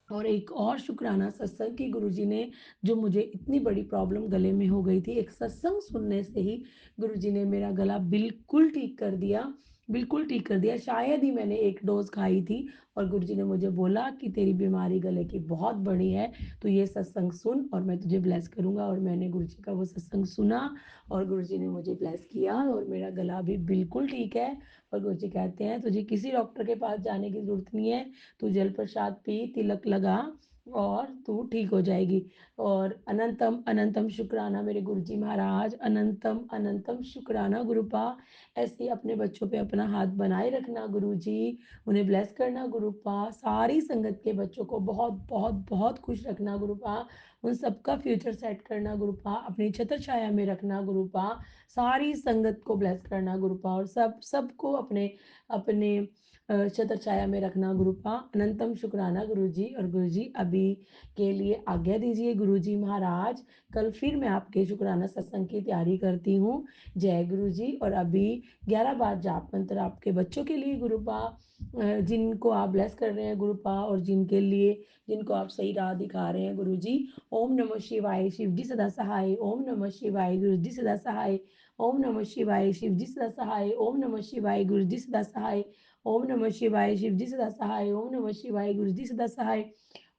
और एक और शुक्राना सत्संग की गुरुजी ने, जो मुझे इतनी बड़ी प्रॉब्लम गले में हो गई थी, एक सत्संग सुनने से ही गुरुजी ने मेरा गला बिल्कुल ठीक कर दिया, बिल्कुल ठीक कर दिया। शायद ही मैंने एक डोज खाई थी, और गुरुजी ने मुझे बोला कि तेरी बीमारी गले की बहुत बड़ी है, तो ये सत्संग सुन और मैं तुझे ब्लेस करूँगा। और मैंने गुरुजी का वो सत्संग सुना, और गुरुजी ने मुझे ब्लेस किया, और मेरा गला भी बिल्कुल ठीक है। और गुरुजी कहते हैं तुझे किसी डॉक्टर के पास जाने की ज़रूरत नहीं है, तू जल प्रसाद पी, तिलक लगा, और तू ठीक हो जाएगी। और अनंतम अनंतम शुक्राना मेरे गुरुजी महाराज, अनंतम अनंतम शुक्राना गुरुपा। ऐसे ही अपने बच्चों पे अपना हाथ बनाए रखना गुरुजी, उन्हें ब्लेस करना गुरुपा। सारी संगत के बच्चों को बहुत बहुत बहुत खुश रखना गुरुपा, उन सबका फ्यूचर सेट करना गुरुपा, अपनी छत्र छाया में रखना गुरुपा। सारी संगत को ब्लेस करना गुरुपा, और सबको अपने अपने छत्र छाया में रखना गुरुपा। अनंतम शुक्राना गुरुजी। और गुरुजी अभी के लिए आज्ञा दीजिए गुरुजी महाराज, कल फिर मैं आपके शुक्राना सत्संग की तैयारी करती हूँ। जय गुरुजी। और अभी 11 बार जाप मंत्र आपके बच्चों के लिए गुरुपा, जिनको आप ब्लेस कर रहे हैं गुरुपा, और जिनके लिए, जिनको आप सही राह दिखा रहे हैं गुरुजी। ओम नमः शिवाय, शिव जी सदा सहाय। ओम नमः शिवाय, गुरु जी सदा सहाय। ओम नमः शिवाय, शिव जी सदा सहाय। ओम नमः शिवाय, गुरु जी सदा सहाय। ओम नमः शिवाय, शिव जी सदा सहाय। ओम नमः शिवाय, गुरु जी सदा सहाय।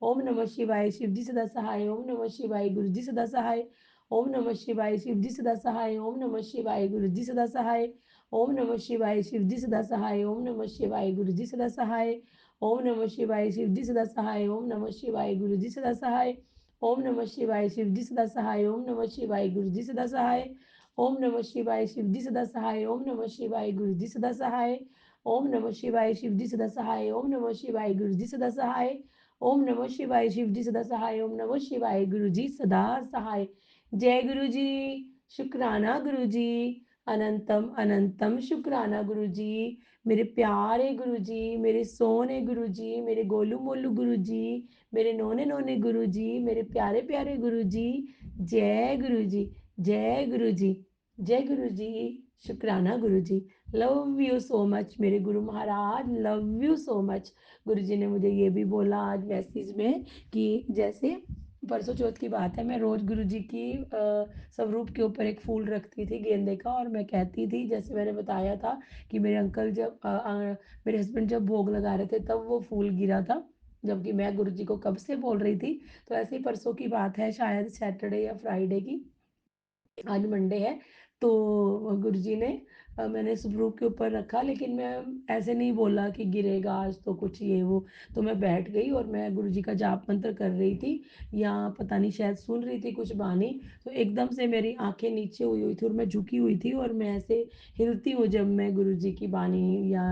ओम नमः शिवाय, शिव जी सदा सहाय। ओम नमः शिवाय, गुरु जी सदा सहाय। ओम नमः शिवाय शिव जी सदा सहाय ओम नमः शिवाय गुरु जी सदा सहाय ओम नमः शिवाय शिव जी सदा सहाय ओम नमः शिवाय गुरु जी सदा सहाय ओम नमः शिवाय शिव जी सदा सहाय ओम नमः शिवाय गुरु जी सदा सहाय ओम नमः शिवाय शिव जी सदा सहाय ओम नमः शिवाय गुरु जी सदा सहाय ओम नमः शिवाय शिव जी सदा सहाय ओम नमः शिवाय गुरु जी सदा सहाय ओम नमः शिवाय शिव जी सदा सहाय ओम नमः शिवाय गुरु जी सदा सहाय ओम नमः शिवाय शिव जी सदा सहाय ओम नमः शिवाय गुरु जी सदा सहाय। जय गुरु जी। शुक्राना गुरु जी। अनंतम अनंतम शुक्राना गुरु जी। मेरे प्यारे गुरु जी, मेरे सोने गुरु जी, मेरे गोलू मोलू गुरु जी, मेरे नोने नोने गुरु जी, मेरे प्यारे प्यारे गुरु जी। जय गुरु जी। जय गुरु जी। जय गुरु जी। शुक्राना गुरु जी। लव यू सो मच मेरे Guru Maharaj, love you so much. गुरु जी ने मुझे ये भी बोला आज मैसेज में कि जैसे परसों चौथ की बात है, मैं रोज गुरु जी की स्वरूप के ऊपर एक फूल रखती थी गेंदे का, और मैं कहती थी, जैसे मैंने बताया था कि मेरे अंकल जब मेरे हस्बैंड जब भोग लगा रहे थे तब वो फूल गिरा था, जबकि मैं गुरु जी को कब से बोल रही थी। तो ऐसे ही परसों की बात है, शायद सैटरडे या फ्राइडे की, आज मंडे है। तो गुरुजी ने मैंने स्वरूप के ऊपर रखा, लेकिन मैं ऐसे नहीं बोला कि गिरेगा आज तो कुछ ये वो। तो मैं बैठ गई और मैं गुरुजी का जाप मंत्र कर रही थी, या पता नहीं शायद सुन रही थी कुछ बानी। तो एकदम से मेरी आंखें नीचे हुई हुई थी और मैं झुकी हुई थी, और मैं ऐसे हिलती हूँ जब मैं गुरुजी की बानी या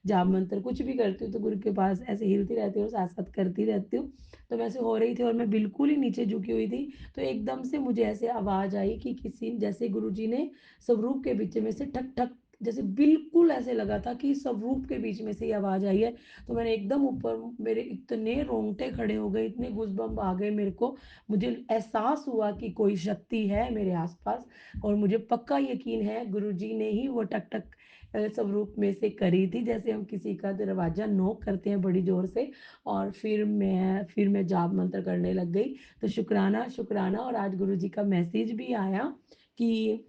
जाप मंत्र कुछ भी करती हूँ, तो गुरु के पास ऐसे हिलती रहती हूँ, साथ साथ करती रहती हूँ। तो वैसे हो रही थी और मैं बिल्कुल ही नीचे झुकी हुई थी। तो एकदम से मुझे ऐसे आवाज़ आई कि किसी, जैसे गुरुजी ने स्वरूप के बीच में से ठक ठक, जैसे बिल्कुल ऐसे लगा था कि स्वरूप के बीच में से ये आवाज़ आई है। तो मैंने एकदम ऊपर, मेरे इतने रोंगटे खड़े हो गए, इतने गूज़बम्प आ गए मेरे को। मुझे एहसास हुआ कि कोई शक्ति है मेरे आसपास, और मुझे पक्का यकीन है गुरुजी ने ही वो टक टक स्वरूप में से करी थी, जैसे हम किसी का दरवाज़ा नॉक करते हैं बड़ी ज़ोर से। और फिर मैं जाप मंत्र करने लग गई। तो शुक्राना शुक्राना। और आज गुरु जी का मैसेज भी आया कि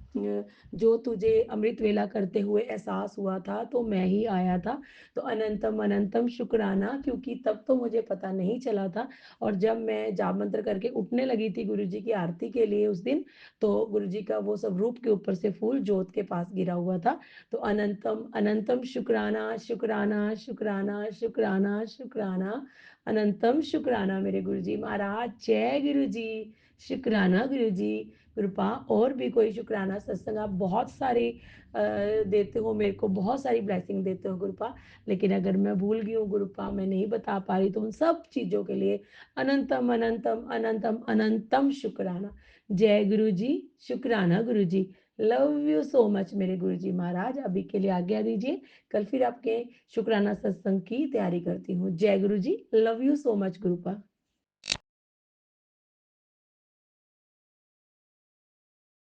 जो तुझे अमृत वेला करते हुए एहसास हुआ था तो मैं ही आया था। तो अनंतम अनंतम शुक्राना, क्योंकि तब तो मुझे पता नहीं चला था। और जब मैं जाप मंत्र करके उठने लगी थी गुरु जी की आरती के लिए उस दिन, तो गुरु जी का वो स्वरूप के ऊपर से फूल जोत के पास गिरा हुआ था। तो अनंतम अनंतम शुक्राना शुक्राना शुक्राना शुक्राना शुक्राना। अनंतम शुक्राना मेरे गुरु जी महाराज। जय गुरु जी। शुक्राना गुरु जी। कृपा और भी कोई शुक्राना सत्संग आप बहुत सारी देते हो मेरे को, बहुत सारी ब्लेसिंग देते हो गुरुपा। लेकिन अगर मैं भूल गई हूँ गुरुपा, मैं नहीं बता पा रही, तो उन सब चीज़ों के लिए अनंतम अनंतम अनंतम अनंतम शुक्राना। जय गुरु जी। शुक्राना गुरु जी। लव यू सो मच मेरे गुरु जी महाराज। अभी के लिए आज्ञा दीजिए, कल फिर आपके शुक्राना सत्संग की तैयारी करती हूँ। जय गुरु जी। Love you so much गुरुपा।